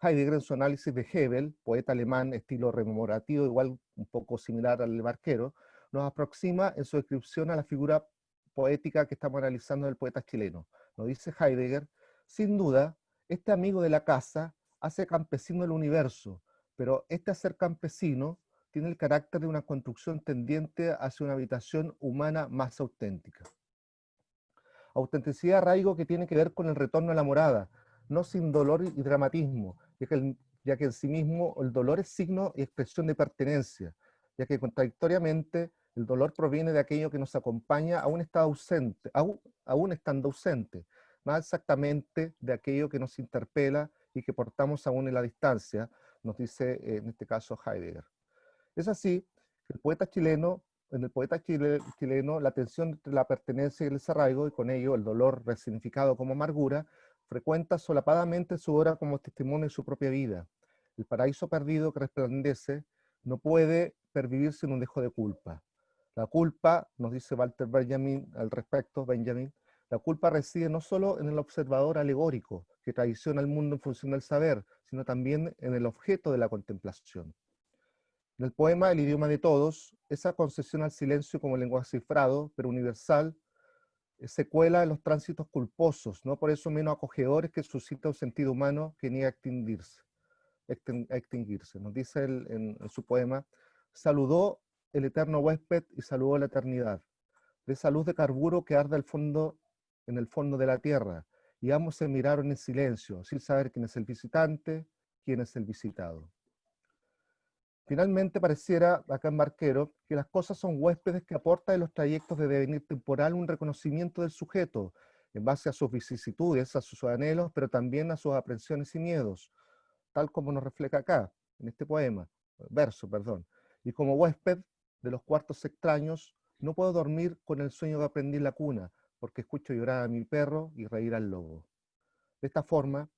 Heidegger, en su análisis de Hebel, poeta alemán, estilo rememorativo, igual un poco similar al de Barquero, nos aproxima en su descripción a la figura poética que estamos analizando del poeta chileno. Nos dice Heidegger, sin duda, este amigo de la casa hace campesino el universo, pero este hacer campesino tiene el carácter de una construcción tendiente hacia una habitación humana más auténtica. Autenticidad, arraigo que tiene que ver con el retorno a la morada, no sin dolor y dramatismo, ya que en sí mismo el dolor es signo y expresión de pertenencia, ya que contradictoriamente el dolor proviene de aquello que nos acompaña aún estando ausente, más exactamente de aquello que nos interpela y que portamos aún en la distancia, nos dice en este caso Heidegger. Es así que en el poeta chileno, la tensión entre la pertenencia y el desarraigo, y con ello el dolor resignificado como amargura, frecuenta solapadamente su obra como testimonio de su propia vida. El paraíso perdido que resplandece no puede pervivir sin un dejo de culpa. La culpa, nos dice Walter Benjamin al respecto, la culpa reside no solo en el observador alegórico, que traiciona al mundo en función del saber, sino también en el objeto de la contemplación. En el poema El idioma de todos, esa concesión al silencio como lenguaje cifrado, pero universal, se cuela en los tránsitos culposos, no por eso menos acogedores, que suscita un sentido humano que niega a extinguirse. Nos dice él en su poema, saludó el eterno huésped y saludó la eternidad, de esa luz de carburo que arde en el fondo de la tierra, y ambos se miraron en silencio, sin saber quién es el visitante, quién es el visitado. Finalmente pareciera, acá en Barquero, que las cosas son huéspedes que aportan en los trayectos de devenir temporal un reconocimiento del sujeto, en base a sus vicisitudes, a sus anhelos, pero también a sus aprensiones y miedos, tal como nos refleja acá, en este verso. Y como huésped de los cuartos extraños, no puedo dormir con el sueño que aprendí en la cuna, porque escucho llorar a mi perro y reír al lobo. De esta forma,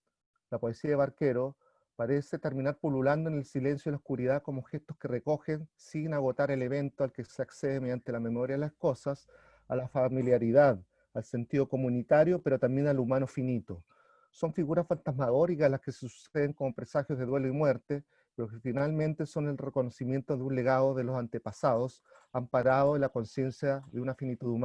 la poesía de Barquero parece terminar pululando en el silencio y la oscuridad como gestos que recogen, sin agotar el evento al que se accede mediante la memoria de las cosas, a la familiaridad, al sentido comunitario, pero también al humano finito. Son figuras fantasmagóricas las que suceden como presagios de duelo y muerte, pero que finalmente son el reconocimiento de un legado de los antepasados, amparado en la conciencia de una finitud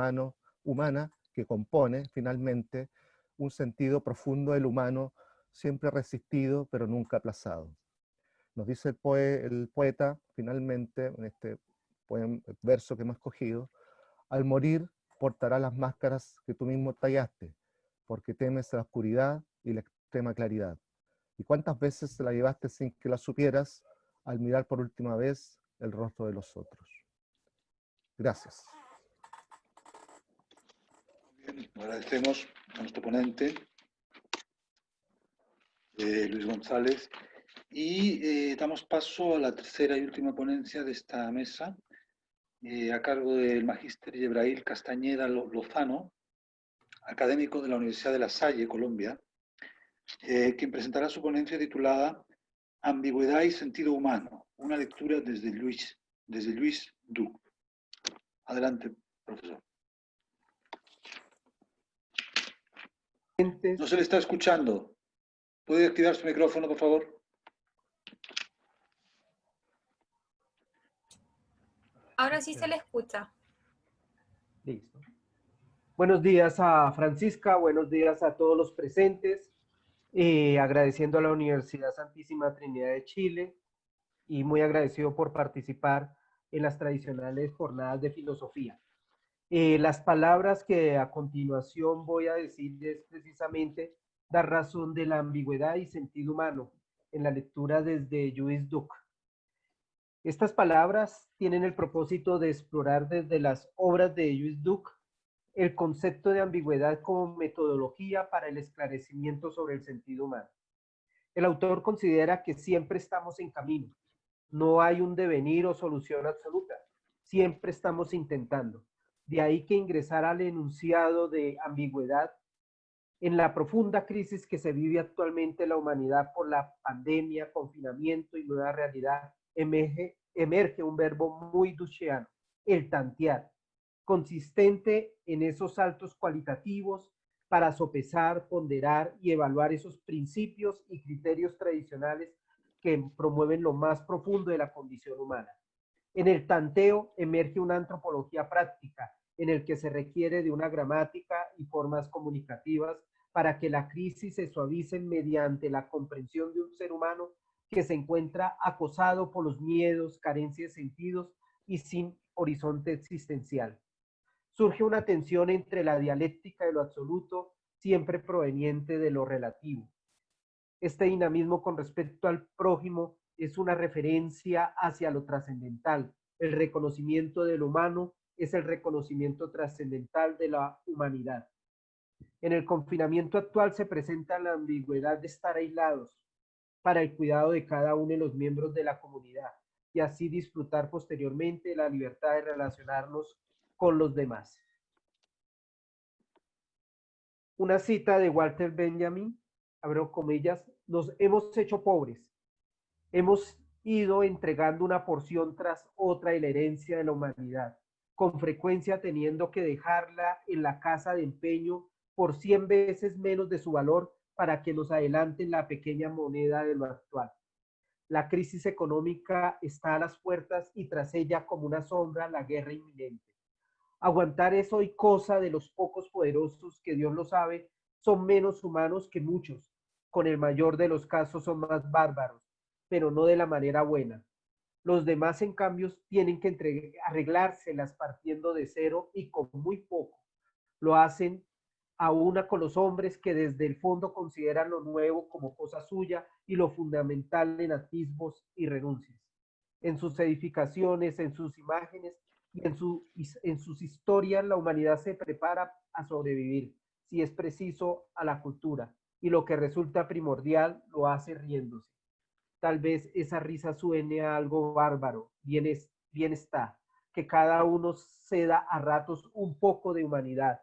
humana que compone, finalmente, un sentido profundo del humano, siempre resistido, pero nunca aplazado. Nos dice el poeta, finalmente, en este verso que hemos escogido, al morir portará las máscaras que tú mismo tallaste, porque temes la oscuridad y la extrema claridad. ¿Y cuántas veces la llevaste sin que la supieras al mirar por última vez el rostro de los otros? Gracias. Bien, agradecemos a nuestro ponente, Luis González, y damos paso a la tercera y última ponencia de esta mesa, a cargo del magíster Yebrail Castañeda Lozano, académico de la Universidad de La Salle, Colombia, quien presentará su ponencia titulada Ambigüedad y sentido humano, una lectura desde Luis Duc. Adelante, profesor. No se le está escuchando. ¿Puede activar su micrófono, por favor? Ahora sí se le escucha. Listo. Buenos días a Francisca, buenos días a todos los presentes, agradeciendo a la Universidad Santísima Trinidad de Chile y muy agradecido por participar en las tradicionales jornadas de filosofía. Las palabras que a continuación voy a decir es precisamente dar razón de la ambigüedad y sentido humano en la lectura desde Louis Duc. Estas palabras tienen el propósito de explorar desde las obras de Lluís Duc el concepto de ambigüedad como metodología para el esclarecimiento sobre el sentido humano. El autor considera que siempre estamos en camino. No hay un devenir o solución absoluta. Siempre estamos intentando. De ahí que ingresar al enunciado de ambigüedad en la profunda crisis que se vive actualmente la humanidad por la pandemia, confinamiento y nueva realidad, emerge un verbo muy ducheano, el tantear, consistente en esos saltos cualitativos para sopesar, ponderar y evaluar esos principios y criterios tradicionales que promueven lo más profundo de la condición humana. En el tanteo emerge una antropología práctica, en el que se requiere de una gramática y formas comunicativas para que la crisis se suavice mediante la comprensión de un ser humano que se encuentra acosado por los miedos, carencias de sentidos y sin horizonte existencial. Surge una tensión entre la dialéctica de lo absoluto, siempre proveniente de lo relativo. Este dinamismo con respecto al prójimo es una referencia hacia lo trascendental. El reconocimiento de lo humano es el reconocimiento trascendental de la humanidad. En el confinamiento actual se presenta la ambigüedad de estar aislados para el cuidado de cada uno de los miembros de la comunidad y así disfrutar posteriormente la libertad de relacionarnos con los demás. Una cita de Walter Benjamin, abro comillas, nos hemos hecho pobres. Hemos ido entregando una porción tras otra de la herencia de la humanidad, con frecuencia teniendo que dejarla en la casa de empeño por 100 veces menos de su valor para que nos adelanten la pequeña moneda de lo actual. La crisis económica está a las puertas y tras ella como una sombra la guerra inminente. Aguantar es hoy cosa de los pocos poderosos que Dios lo sabe, son menos humanos que muchos. Con el mayor de los casos son más bárbaros, pero no de la manera buena. Los demás, en cambio, tienen que arreglárselas partiendo de cero y con muy poco. Lo hacen a una con los hombres que desde el fondo consideran lo nuevo como cosa suya y lo fundamental en atisbos y renuncias. En sus edificaciones, en sus imágenes y en sus historias, la humanidad se prepara a sobrevivir, si es preciso, a la cultura, y lo que resulta primordial lo hace riéndose. Tal vez esa risa suene a algo bárbaro, bien está, que cada uno ceda a ratos un poco de humanidad,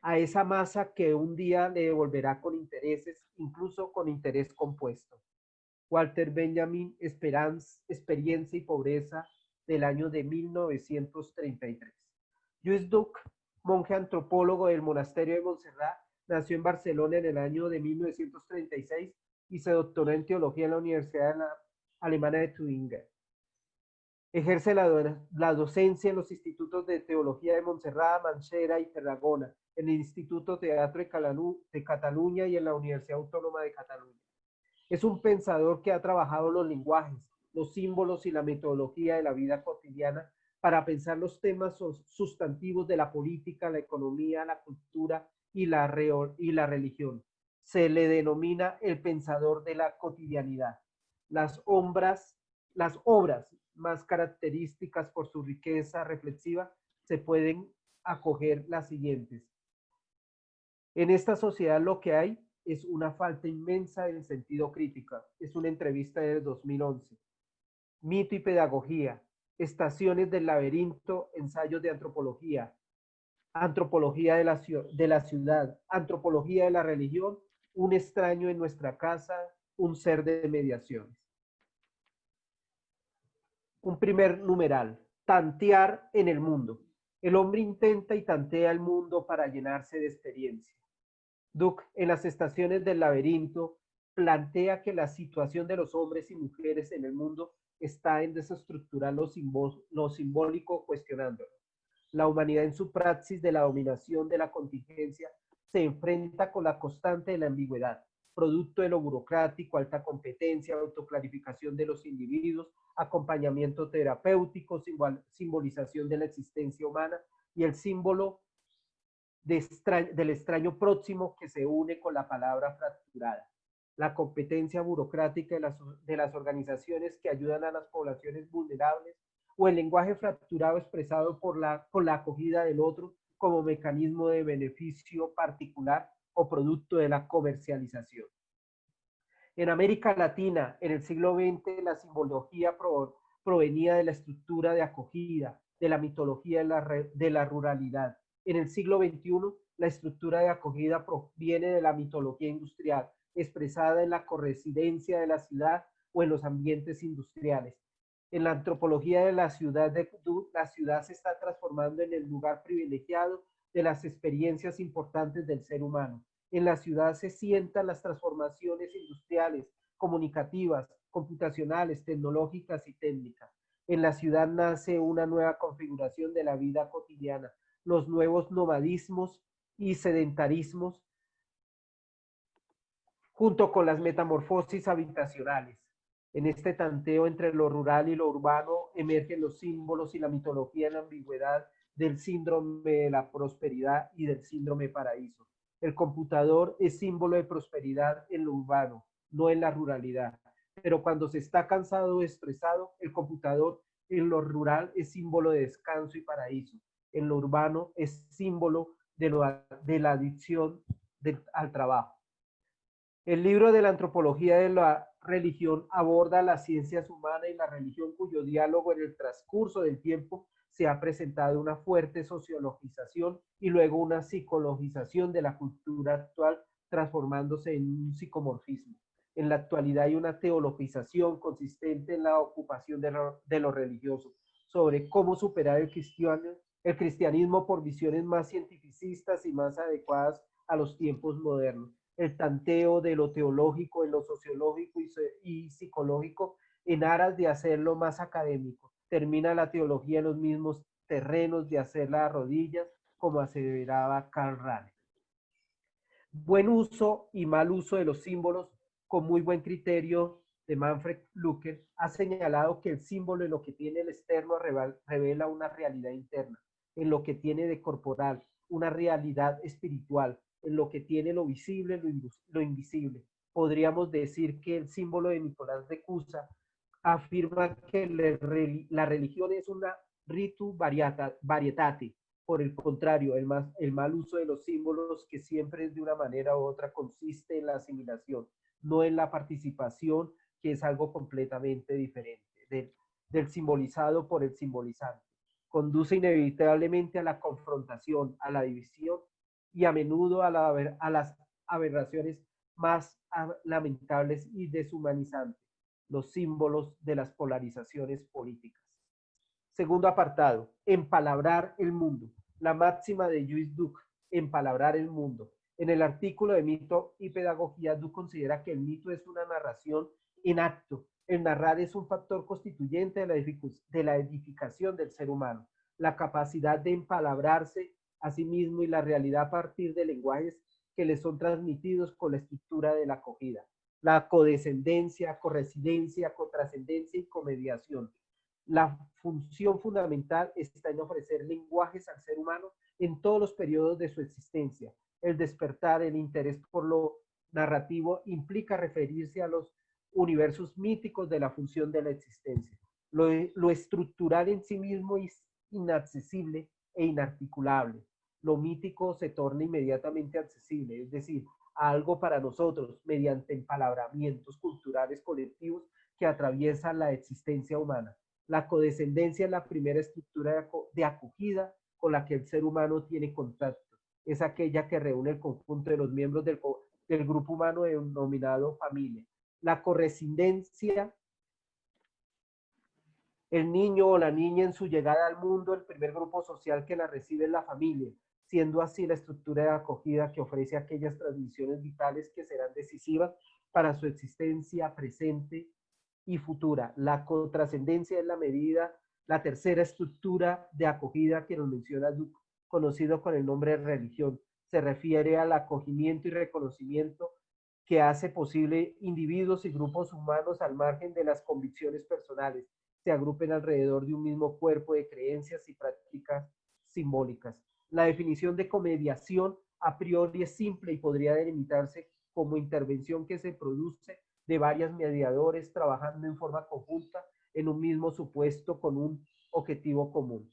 a esa masa que un día le devolverá con intereses, incluso con interés compuesto. Walter Benjamin, Experiencia y Pobreza, del año de 1933. Lluís Duc, monje antropólogo del monasterio de Montserrat, nació en Barcelona en el año de 1936 y se doctoró en teología en la Universidad Alemana de Tübingen. Ejerce la docencia en los institutos de teología de Montserrat, Manchera y Tarragona, en el Instituto Teatro de Cataluña y en la Universidad Autónoma de Cataluña. Es un pensador que ha trabajado los lenguajes, los símbolos y la metodología de la vida cotidiana para pensar los temas sustantivos de la política, la economía, la cultura y la religión. Se le denomina el pensador de la cotidianidad. Las obras más características por su riqueza reflexiva se pueden acoger las siguientes. En esta sociedad lo que hay es una falta inmensa en sentido crítico. Es una entrevista de 2011. Mito y pedagogía, estaciones del laberinto, ensayos de antropología, antropología de la ciudad, antropología de la religión, un extraño en nuestra casa, un ser de mediaciones. Un primer numeral, tantear en el mundo. El hombre intenta y tantea el mundo para llenarse de experiencia. Duc, en las estaciones del laberinto, plantea que la situación de los hombres y mujeres en el mundo está en desestructurar lo simbólico, cuestionándolo. La humanidad en su praxis de la dominación de la contingencia se enfrenta con la constante de la ambigüedad, producto de lo burocrático, alta competencia, autoclarificación de los individuos, acompañamiento terapéutico, simbolización de la existencia humana y el símbolo del extraño próximo que se une con la palabra fracturada. la competencia burocrática de las organizaciones que ayudan a las poblaciones vulnerables, o el lenguaje fracturado expresado por la acogida del otro como mecanismo de beneficio particular o producto de la comercialización. En América Latina, en el siglo XX, la simbología provenía de la estructura de acogida, de la mitología de la ruralidad. En el siglo XXI, la estructura de acogida proviene de la mitología industrial, expresada en la corresidencia de la ciudad o en los ambientes industriales. En la antropología de la ciudad se está transformando en el lugar privilegiado de las experiencias importantes del ser humano. En la ciudad se sientan las transformaciones industriales, comunicativas, computacionales, tecnológicas y técnicas. En la ciudad nace una nueva configuración de la vida cotidiana, los nuevos nomadismos y sedentarismos, junto con las metamorfosis habitacionales. En este tanteo entre lo rural y lo urbano emergen los símbolos y la mitología en la ambigüedad del síndrome de la prosperidad y del síndrome paraíso. El computador es símbolo de prosperidad en lo urbano, no en la ruralidad. Pero cuando se está cansado o estresado, el computador en lo rural es símbolo de descanso y paraíso. En lo urbano es símbolo de la adicción al trabajo. El libro de la antropología de la religión aborda las ciencias humanas y la religión, cuyo diálogo en el transcurso del tiempo se ha presentado una fuerte sociologización y luego una psicologización de la cultura actual, transformándose en un psicomorfismo. En la actualidad hay una teologización consistente en la ocupación de lo religioso, sobre cómo superar el cristianismo por visiones más cientificistas y más adecuadas a los tiempos modernos. El tanteo de lo teológico en lo sociológico y psicológico en aras de hacerlo más académico. Termina la teología en los mismos terrenos de hacerla a rodillas, como aseveraba Karl Rahner. Buen uso y mal uso de los símbolos, con muy buen criterio de Manfred Blücher, ha señalado que el símbolo en lo que tiene el externo revela una realidad interna, en lo que tiene de corporal, una realidad espiritual, en lo que tiene lo visible, lo invisible. Podríamos decir que el símbolo de Nicolás de Cusa afirma que la religión es una ritu varietate. Por el contrario, el mal uso de los símbolos, que siempre es de una manera u otra, consiste en la asimilación, no en la participación, que es algo completamente diferente del simbolizado por el simbolizante. Conduce inevitablemente a la confrontación, a la división y a menudo a las aberraciones más lamentables y deshumanizantes, los símbolos de las polarizaciones políticas. Segundo apartado, empalabrar el mundo. La máxima de Lluís Duc, empalabrar el mundo. En el artículo de Mito y Pedagogía, Duc considera que el mito es una narración en acto. El narrar es un factor constituyente de la edificación del ser humano. La capacidad de empalabrarse a sí mismo y la realidad a partir de lenguajes que le son transmitidos con la estructura de la acogida. La codescendencia, corresidencia, contrascendencia y comediación. La función fundamental está en ofrecer lenguajes al ser humano en todos los periodos de su existencia. El despertar, el interés por lo narrativo implica referirse a los universos míticos de la función de la existencia. Lo estructural en sí mismo es inaccesible e inarticulable. Lo mítico se torna inmediatamente accesible, es decir, algo para nosotros mediante empalabramientos culturales colectivos que atraviesan la existencia humana. La codescendencia es la primera estructura de acogida con la que el ser humano tiene contacto. Es aquella que reúne el conjunto de los miembros del grupo humano denominado familia. La correscendencia, el niño o la niña en su llegada al mundo, el primer grupo social que la recibe es la familia, siendo así la estructura de acogida que ofrece aquellas transmisiones vitales que serán decisivas para su existencia presente y futura. La contrascendencia es la tercera estructura de acogida que nos menciona Duc, conocido con el nombre de religión. Se refiere al acogimiento y reconocimiento que hace posible individuos y grupos humanos al margen de las convicciones personales, se agrupen alrededor de un mismo cuerpo de creencias y prácticas simbólicas. La definición de comediación a priori es simple y podría delimitarse como intervención que se produce de varios mediadores trabajando en forma conjunta en un mismo supuesto con un objetivo común.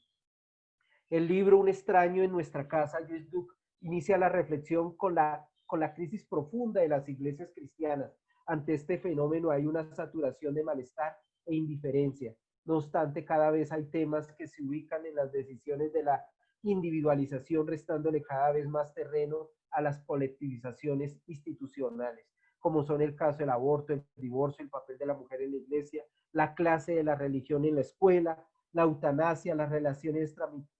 El libro Un extraño en nuestra casa, Joyce Duke, inicia la reflexión con la crisis profunda de las iglesias cristianas. Ante este fenómeno hay una saturación de malestar e indiferencia. No obstante, cada vez hay temas que se ubican en las decisiones de la individualización, restándole cada vez más terreno a las colectivizaciones institucionales, como son el caso del aborto, el divorcio, el papel de la mujer en la iglesia, la clase de la religión en la escuela, la eutanasia, las relaciones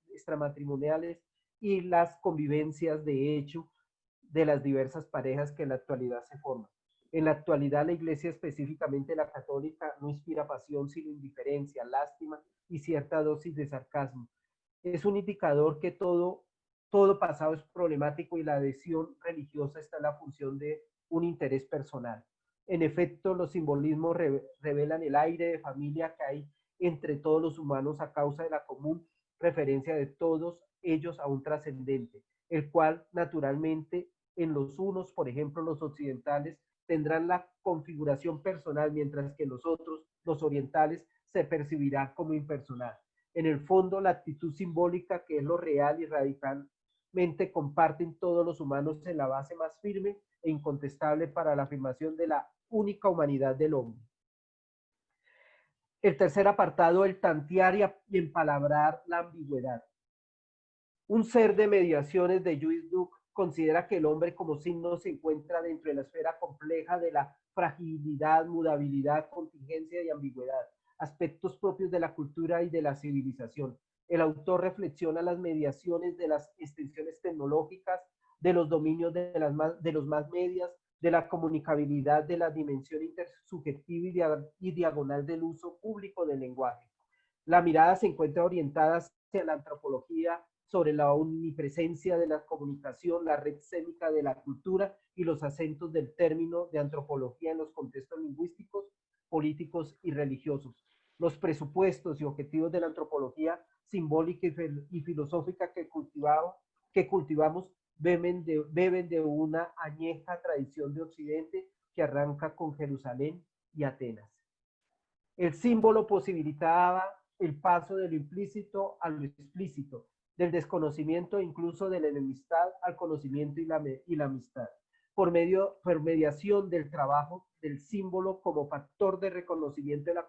extramatrimoniales y las convivencias de hecho de las diversas parejas que en la actualidad se forman. En la actualidad la iglesia, específicamente la católica, no inspira pasión sino indiferencia, lástima y cierta dosis de sarcasmo. Es un indicador que todo pasado es problemático y la adhesión religiosa está en la función de un interés personal. En efecto, los simbolismos revelan el aire de familia que hay entre todos los humanos a causa de la común referencia de todos ellos a un trascendente, el cual naturalmente en los unos, por ejemplo los occidentales, tendrán la configuración personal, mientras que los otros, los orientales, se percibirán como impersonal. En el fondo, la actitud simbólica, que es lo real y radicalmente comparten todos los humanos, en la base más firme e incontestable para la afirmación de la única humanidad del hombre. El tercer apartado, el tantear y empalabrar la ambigüedad. Un ser de mediaciones de Joyce Duke considera que el hombre como signo se encuentra dentro de la esfera compleja de la fragilidad, mudabilidad, contingencia y ambigüedad, aspectos propios de la cultura y de la civilización. El autor reflexiona las mediaciones de las extensiones tecnológicas, de los dominios de los más medias, de la comunicabilidad, de la dimensión intersubjetiva y diagonal del uso público del lenguaje. La mirada se encuentra orientada hacia la antropología, sobre la omnipresencia de la comunicación, la red sémica de la cultura y los acentos del término de antropología en los contextos lingüísticos, políticos y religiosos. Los presupuestos y objetivos de la antropología simbólica y filosófica que cultivamos beben de una añeja tradición de Occidente que arranca con Jerusalén y Atenas. El símbolo posibilitaba el paso de lo implícito a lo explícito, del desconocimiento e incluso de la enemistad al conocimiento y la amistad, por mediación del trabajo del símbolo como factor de reconocimiento de la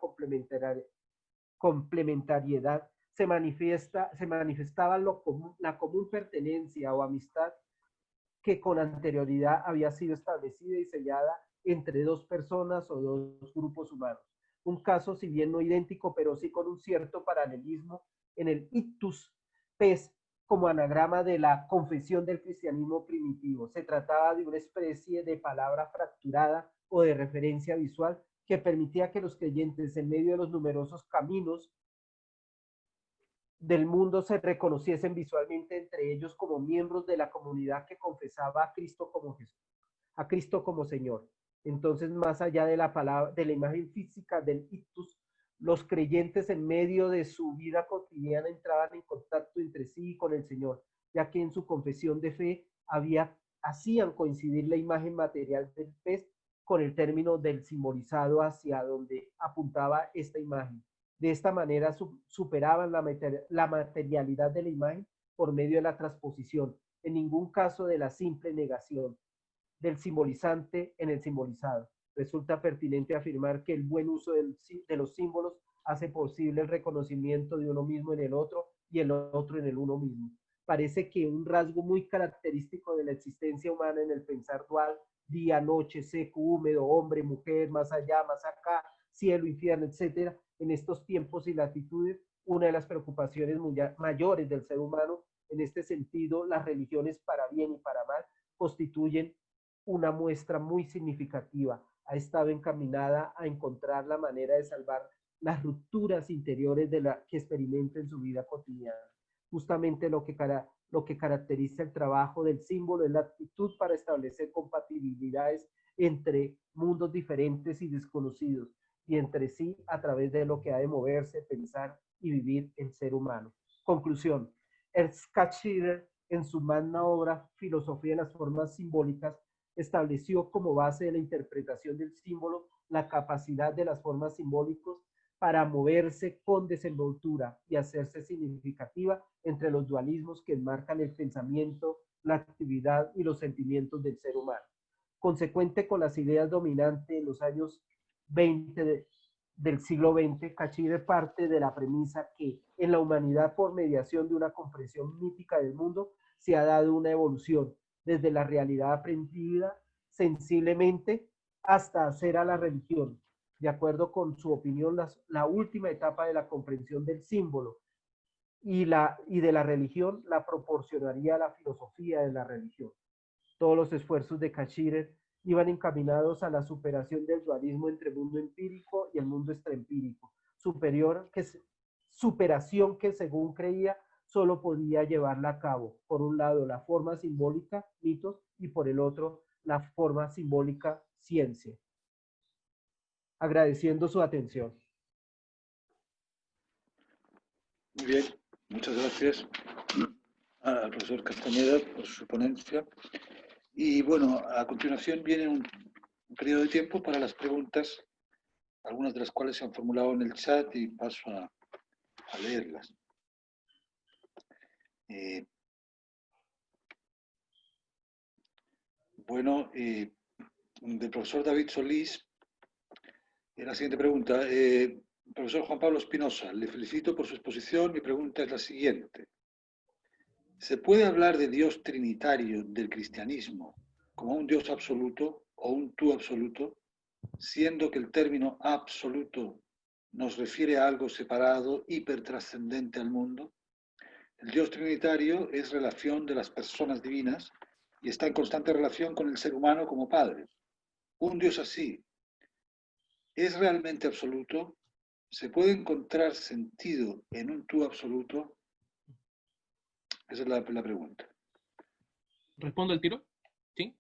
complementariedad, se manifestaba la común pertenencia o amistad que con anterioridad había sido establecida y sellada entre dos personas o dos grupos humanos. Un caso, si bien no idéntico, pero sí con un cierto paralelismo en el ictus pes como anagrama de la confesión del cristianismo primitivo. Se trataba de una especie de palabra fracturada o de referencia visual que permitía que los creyentes, en medio de los numerosos caminos del mundo, se reconociesen visualmente entre ellos como miembros de la comunidad que confesaba a Cristo como Jesús, a Cristo como Señor. Entonces, más allá de la palabra, de la imagen física del ictus, los creyentes en medio de su vida cotidiana entraban en contacto entre sí y con el Señor, ya que en su confesión de fe hacían coincidir la imagen material del pez con el término del simbolizado hacia donde apuntaba esta imagen. De esta manera superaban la materialidad de la imagen por medio de la transposición, en ningún caso de la simple negación del simbolizante en el simbolizado. Resulta pertinente afirmar que el buen uso de los símbolos hace posible el reconocimiento de uno mismo en el otro y el otro en el uno mismo. Parece que un rasgo muy característico de la existencia humana en el pensar dual, día, noche, seco, húmedo, hombre, mujer, más allá, más acá, cielo, infierno, etcétera, en estos tiempos y latitudes, una de las preocupaciones mayores del ser humano. En este sentido, las religiones, para bien y para mal, constituyen una muestra muy significativa. Ha estado encaminada a encontrar la manera de salvar las rupturas interiores que experimenta en su vida cotidiana. Justamente lo que caracteriza el trabajo del símbolo es la actitud para establecer compatibilidades entre mundos diferentes y desconocidos, y entre sí a través de lo que ha de moverse, pensar y vivir el ser humano. Conclusión. Ernst Cassirer, en su magna obra Filosofía de las Formas Simbólicas, estableció como base de la interpretación del símbolo la capacidad de las formas simbólicas para moverse con desenvoltura y hacerse significativa entre los dualismos que enmarcan el pensamiento, la actividad y los sentimientos del ser humano. Consecuente con las ideas dominantes en los años 20 del siglo XX, Cachire parte de la premisa que en la humanidad, por mediación de una comprensión mítica del mundo, se ha dado una evolución desde la realidad aprendida sensiblemente hasta hacer a la religión. De acuerdo con su opinión, la última etapa de la comprensión del símbolo y de la religión la proporcionaría a la filosofía de la religión. Todos los esfuerzos de Cachire iban encaminados a la superación del dualismo entre el mundo empírico y el mundo extraempírico, superación que según creía solo podía llevarla a cabo, por un lado la forma simbólica, mitos, y por el otro la forma simbólica, ciencia. Agradeciendo su atención. Muy bien, muchas gracias al profesor Castañeda por su ponencia. Y bueno, a continuación viene un periodo de tiempo para las preguntas, algunas de las cuales se han formulado en el chat y paso a leerlas. Del profesor David Solís, la siguiente pregunta. Profesor Juan Pablo Espinosa, le felicito por su exposición. Mi pregunta es la siguiente. ¿Se puede hablar de Dios trinitario del cristianismo como un Dios absoluto o un tú absoluto, siendo que el término absoluto nos refiere a algo separado, hipertrascendente al mundo? El Dios trinitario es relación de las personas divinas y está en constante relación con el ser humano como padre. Un Dios así, ¿es realmente absoluto? ¿Se puede encontrar sentido en un tú absoluto? Esa es la pregunta. ¿Respondo al tiro? ¿Sí?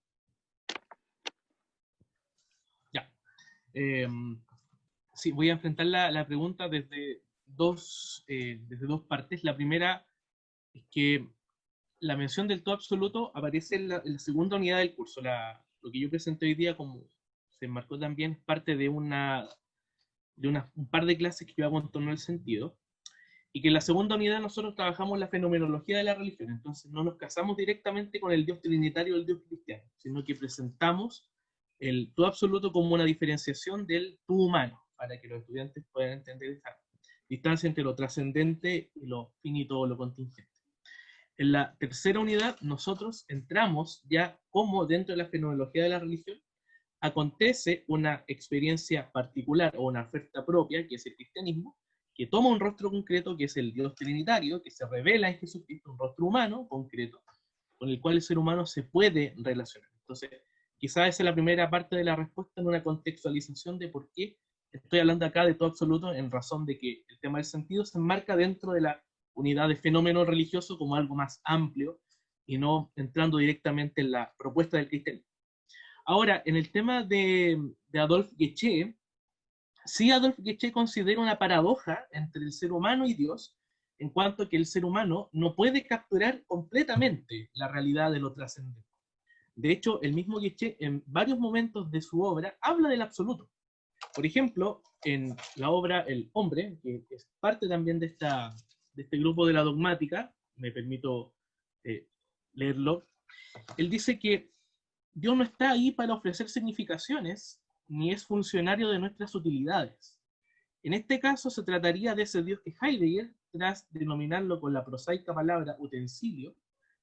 Ya. Sí, voy a enfrentar la pregunta desde dos partes. La primera es que la mención del todo absoluto aparece en la segunda unidad del curso. Lo que yo presenté hoy día, como se enmarcó también, es parte de un par de clases que yo hago en torno al sentido, y que en la segunda unidad nosotros trabajamos la fenomenología de la religión. Entonces no nos casamos directamente con el Dios trinitario o el Dios cristiano, sino que presentamos el todo absoluto como una diferenciación del tú humano, para que los estudiantes puedan entender esta distancia entre lo trascendente y lo finito o lo contingente. En la tercera unidad nosotros entramos ya como dentro de la fenomenología de la religión acontece una experiencia particular o una oferta propia, que es el cristianismo, que toma un rostro concreto, que es el Dios trinitario, que se revela en Jesucristo, un rostro humano concreto, con el cual el ser humano se puede relacionar. Entonces, quizás esa es la primera parte de la respuesta en una contextualización de por qué estoy hablando acá de todo absoluto, en razón de que el tema del sentido se enmarca dentro de la unidad de fenómeno religioso como algo más amplio y no entrando directamente en la propuesta del cristianismo. Ahora, en el tema de Adolphe Guéché, sí Adolphe Guéché considera una paradoja entre el ser humano y Dios, en cuanto a que el ser humano no puede capturar completamente la realidad de lo trascendente. De hecho, el mismo Guéché en varios momentos de su obra habla del absoluto. Por ejemplo, en la obra El Hombre, que es parte también de este grupo de la dogmática, me permito leerlo, él dice que Dios no está ahí para ofrecer significaciones, ni es funcionario de nuestras utilidades. En este caso se trataría de ese Dios que Heidegger, tras denominarlo con la prosaica palabra utensilio,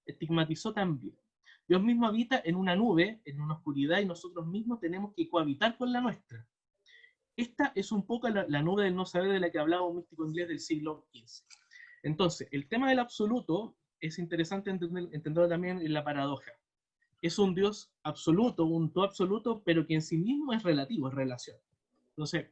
estigmatizó también. Dios mismo habita en una nube, en una oscuridad, y nosotros mismos tenemos que cohabitar con la nuestra. Esta es un poco la nube del no saber de la que hablaba un místico inglés del siglo XV. Entonces, el tema del absoluto es interesante entenderlo también en la paradoja. Es un Dios absoluto, un todo absoluto, pero que en sí mismo es relativo, es relación. Entonces,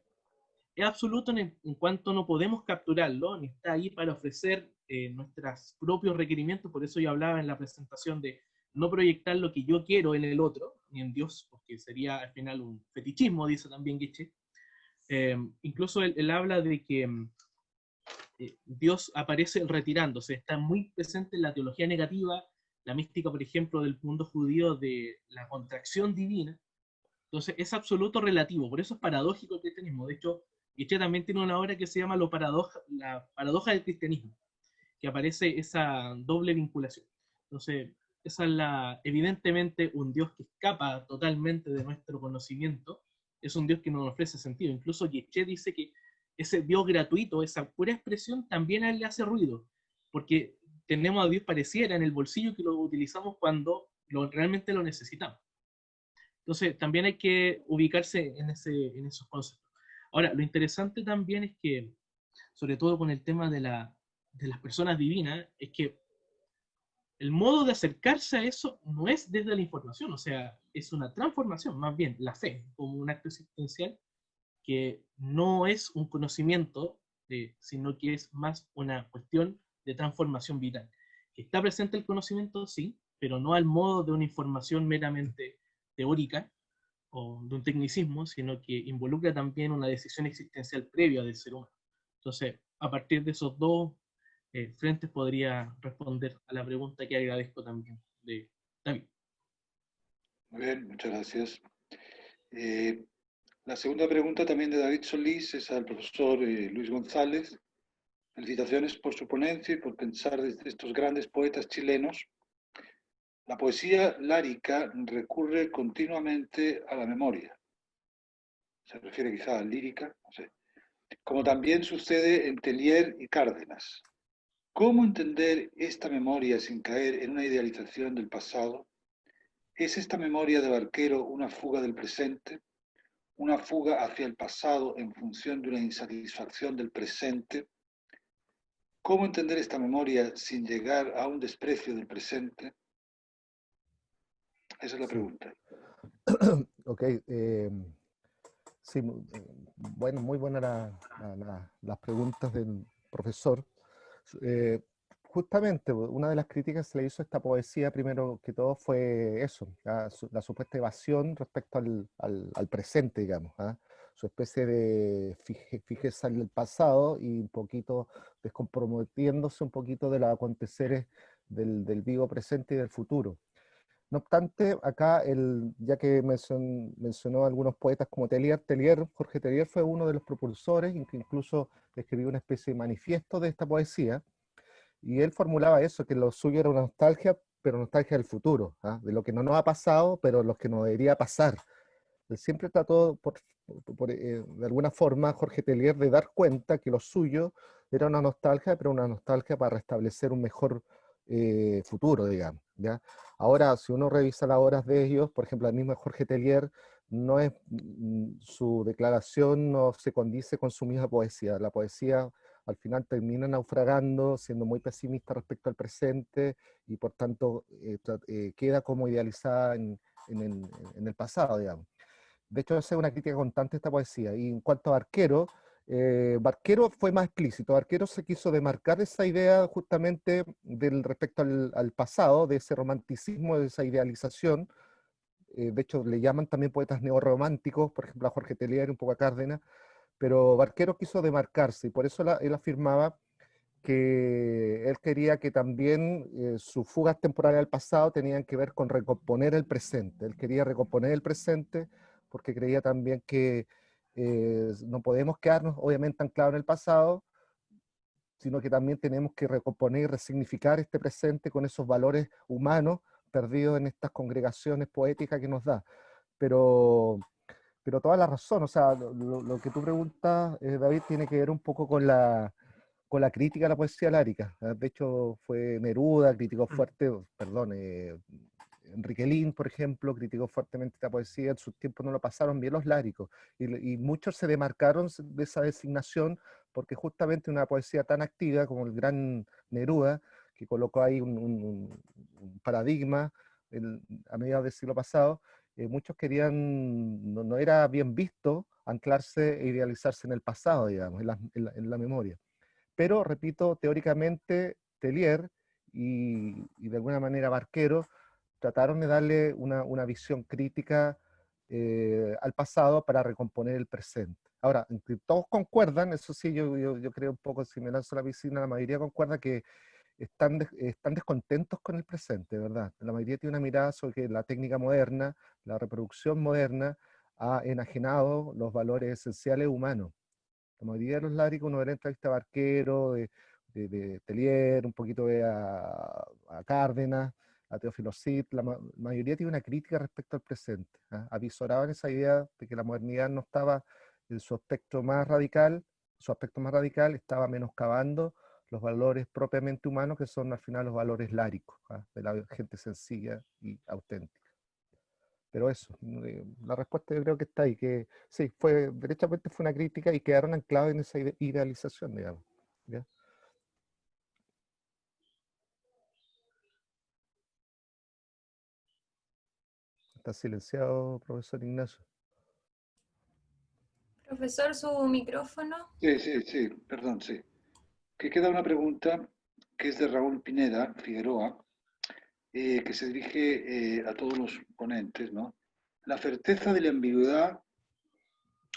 es absoluto en cuanto no podemos capturarlo, ni está ahí para ofrecer nuestros propios requerimientos. Por eso yo hablaba en la presentación de no proyectar lo que yo quiero en el otro, ni en Dios, porque sería al final un fetichismo, dice también Guéché. Incluso él habla de que Dios aparece retirándose, está muy presente en la teología negativa, la mística, por ejemplo, del mundo judío de la contracción divina. Entonces es absoluto relativo, por eso es paradójico el cristianismo. De hecho, Nietzsche también tiene una obra que se llama la paradoja del cristianismo, que aparece esa doble vinculación. Entonces, esa es evidentemente un Dios que escapa totalmente de nuestro conocimiento, es un Dios que nos ofrece sentido. Incluso Nietzsche dice que ese Dios gratuito, esa pura expresión, también a él le hace ruido, porque tenemos a Dios pareciera en el bolsillo que lo utilizamos cuando realmente lo necesitamos. Entonces, también hay que ubicarse en esos conceptos. Ahora, lo interesante también es que, sobre todo con el tema de las personas divinas, es que el modo de acercarse a eso no es desde la información, o sea, es una transformación, más bien la fe, como un acto existencial, que no es un conocimiento, sino que es más una cuestión de transformación vital. Que está presente el conocimiento, sí, pero no al modo de una información meramente teórica o de un tecnicismo, sino que involucra también una decisión existencial previa del ser humano. Entonces, a partir de esos dos frentes podría responder a la pregunta que agradezco también de David. Muy bien, muchas gracias. La segunda pregunta también de David Solís es al profesor Luis González. Felicitaciones por su ponencia y por pensar desde estos grandes poetas chilenos. La poesía lárica recurre continuamente a la memoria. Se refiere quizá a lírica, no sé. Como también sucede en Tellier y Cárdenas. ¿Cómo entender esta memoria sin caer en una idealización del pasado? ¿Es esta memoria de Barquero una fuga del presente? ¿Una fuga hacia el pasado en función de una insatisfacción del presente? ¿Cómo entender esta memoria sin llegar a un desprecio del presente? Esa es la pregunta. Ok, sí, bueno, muy buenas las preguntas del profesor. Eh, Justamente, una de las críticas que se le hizo a esta poesía, primero que todo, fue eso, la supuesta evasión respecto al presente, digamos, ¿ah? Su especie de fijeza en el pasado y un poquito descomprometiéndose un poquito de los aconteceres del vivo presente y del futuro. No obstante, acá, ya que mencionó algunos poetas como Jorge Tellier fue uno de los propulsores, que incluso escribió una especie de manifiesto de esta poesía, y él formulaba eso, que lo suyo era una nostalgia, pero nostalgia del futuro, ¿ah? De lo que no nos ha pasado, pero lo que nos debería pasar. Él siempre trató, de alguna forma, Jorge Tellier, de dar cuenta que lo suyo era una nostalgia, pero una nostalgia para restablecer un mejor futuro, digamos, ¿ya? Ahora, si uno revisa las obras de ellos, por ejemplo, el mismo Jorge Tellier, no es, su declaración no se condice con su misma poesía. La poesía al final termina naufragando, siendo muy pesimista respecto al presente y por tanto queda como idealizada en el pasado, digamos. De hecho, esa es una crítica constante a esta poesía. Y en cuanto a Barquero, Barquero fue más explícito. Barquero se quiso demarcar esa idea justamente respecto al pasado, de ese romanticismo, de esa idealización. De hecho, le llaman también poetas neorrománticos, por ejemplo a Jorge Tellier, un poco a Cárdenas, pero Barquero quiso demarcarse y por eso él afirmaba que él quería que también sus fugas temporales al pasado tenían que ver con recomponer el presente. Él quería recomponer el presente porque creía también que no podemos quedarnos obviamente anclados en el pasado, sino que también tenemos que recomponer y resignificar este presente con esos valores humanos perdidos en estas congregaciones poéticas que nos da. Pero toda la razón, o sea, lo que tú preguntas, David, tiene que ver un poco con la crítica a la poesía lárica. De hecho, fue Neruda, criticó fuerte, perdón, Enrique Lin, por ejemplo, criticó fuertemente esta poesía, en sus tiempos no lo pasaron bien los láricos, y muchos se demarcaron de esa designación porque justamente una poesía tan activa como el gran Neruda, que colocó ahí un paradigma a mediados del siglo pasado, muchos querían, no era bien visto anclarse e idealizarse en el pasado, digamos, en la memoria. Pero, repito, teóricamente, Tellier y de alguna manera Barquero trataron de darle una visión crítica al pasado para recomponer el presente. Ahora, todos concuerdan, eso sí, yo creo un poco, si me lanzo a la piscina, la mayoría concuerda que están descontentos con el presente, ¿verdad? La mayoría tiene una mirada sobre que la técnica moderna, la reproducción moderna, ha enajenado los valores esenciales humanos. La mayoría de los láricos, uno ve la entrevista a Barquero, de Tellier, un poquito a Cárdenas, a Teófilo Cid, la mayoría tiene una crítica respecto al presente. Avisoraban esa idea de que la modernidad no estaba en su aspecto más radical, estaba menoscabando los valores propiamente humanos, que son al final los valores láricos, de la gente sencilla y auténtica. Pero eso, la respuesta yo creo que está ahí, que sí, derechamente fue una crítica y quedaron anclados en esa idealización, digamos. ¿Ya? Está silenciado, profesor Ignacio. Profesor, su micrófono. Sí, perdón, sí. Que queda una pregunta que es de Raúl Pineda Figueroa, que se dirige a todos los ponentes, ¿no? La certeza de la ambigüedad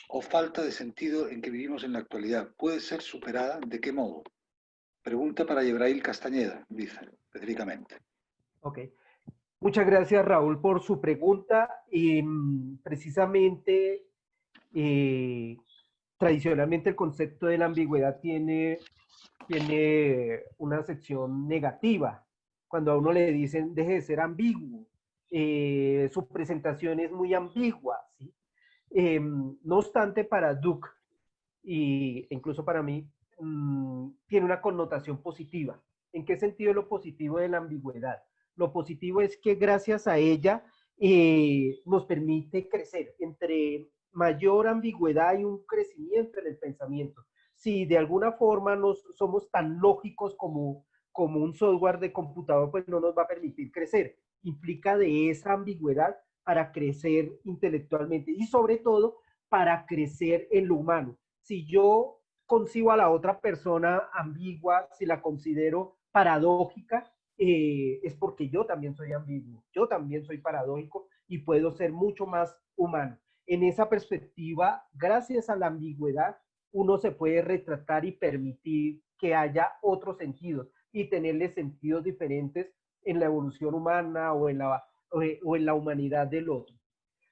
o falta de sentido en que vivimos en la actualidad puede ser superada, ¿de qué modo? Pregunta para Yebrail Castañeda, dice específicamente. Ok. Muchas gracias, Raúl, por su pregunta. Precisamente, tradicionalmente el concepto de la ambigüedad tiene una sección negativa. Cuando a uno le dicen, deje de ser ambiguo, su presentación es muy ambigua, ¿sí? No obstante, para Duke, e incluso para mí, tiene una connotación positiva. ¿En qué sentido es lo positivo de la ambigüedad? Lo positivo es que gracias a ella nos permite crecer. Entre mayor ambigüedad hay un crecimiento en el pensamiento. Si de alguna forma somos tan lógicos como un software de computador, pues no nos va a permitir crecer. Implica de esa ambigüedad para crecer intelectualmente y sobre todo para crecer en lo humano. Si yo concibo a la otra persona ambigua, si la considero paradójica, es porque yo también soy ambiguo, yo también soy paradójico y puedo ser mucho más humano. En esa perspectiva, gracias a la ambigüedad, uno se puede retratar y permitir que haya otros sentidos y tenerle sentidos diferentes en la evolución humana o en la humanidad del otro.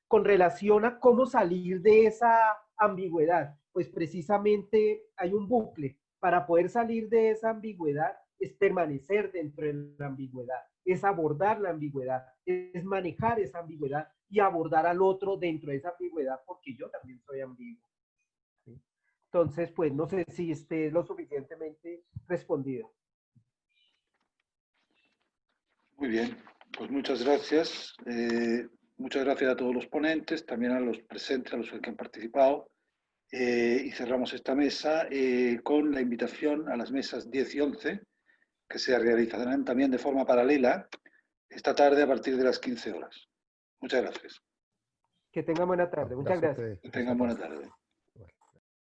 Con relación a cómo salir de esa ambigüedad, pues precisamente hay un bucle. Para poder salir de esa ambigüedad es permanecer dentro de la ambigüedad, es abordar la ambigüedad, es manejar esa ambigüedad y abordar al otro dentro de esa ambigüedad, porque yo también soy ambiguo. ¿Sí? Entonces, pues no sé si esté lo suficientemente respondido. Muy bien, pues muchas gracias. Muchas gracias a todos los ponentes, también a los presentes, a los que han participado. Y cerramos esta mesa con la invitación a las mesas 10 y 11, que se realizarán también de forma paralela esta tarde a partir de las 15 horas. Muchas gracias. Que tengan buena tarde. Muchas gracias. Que tengan buena tarde.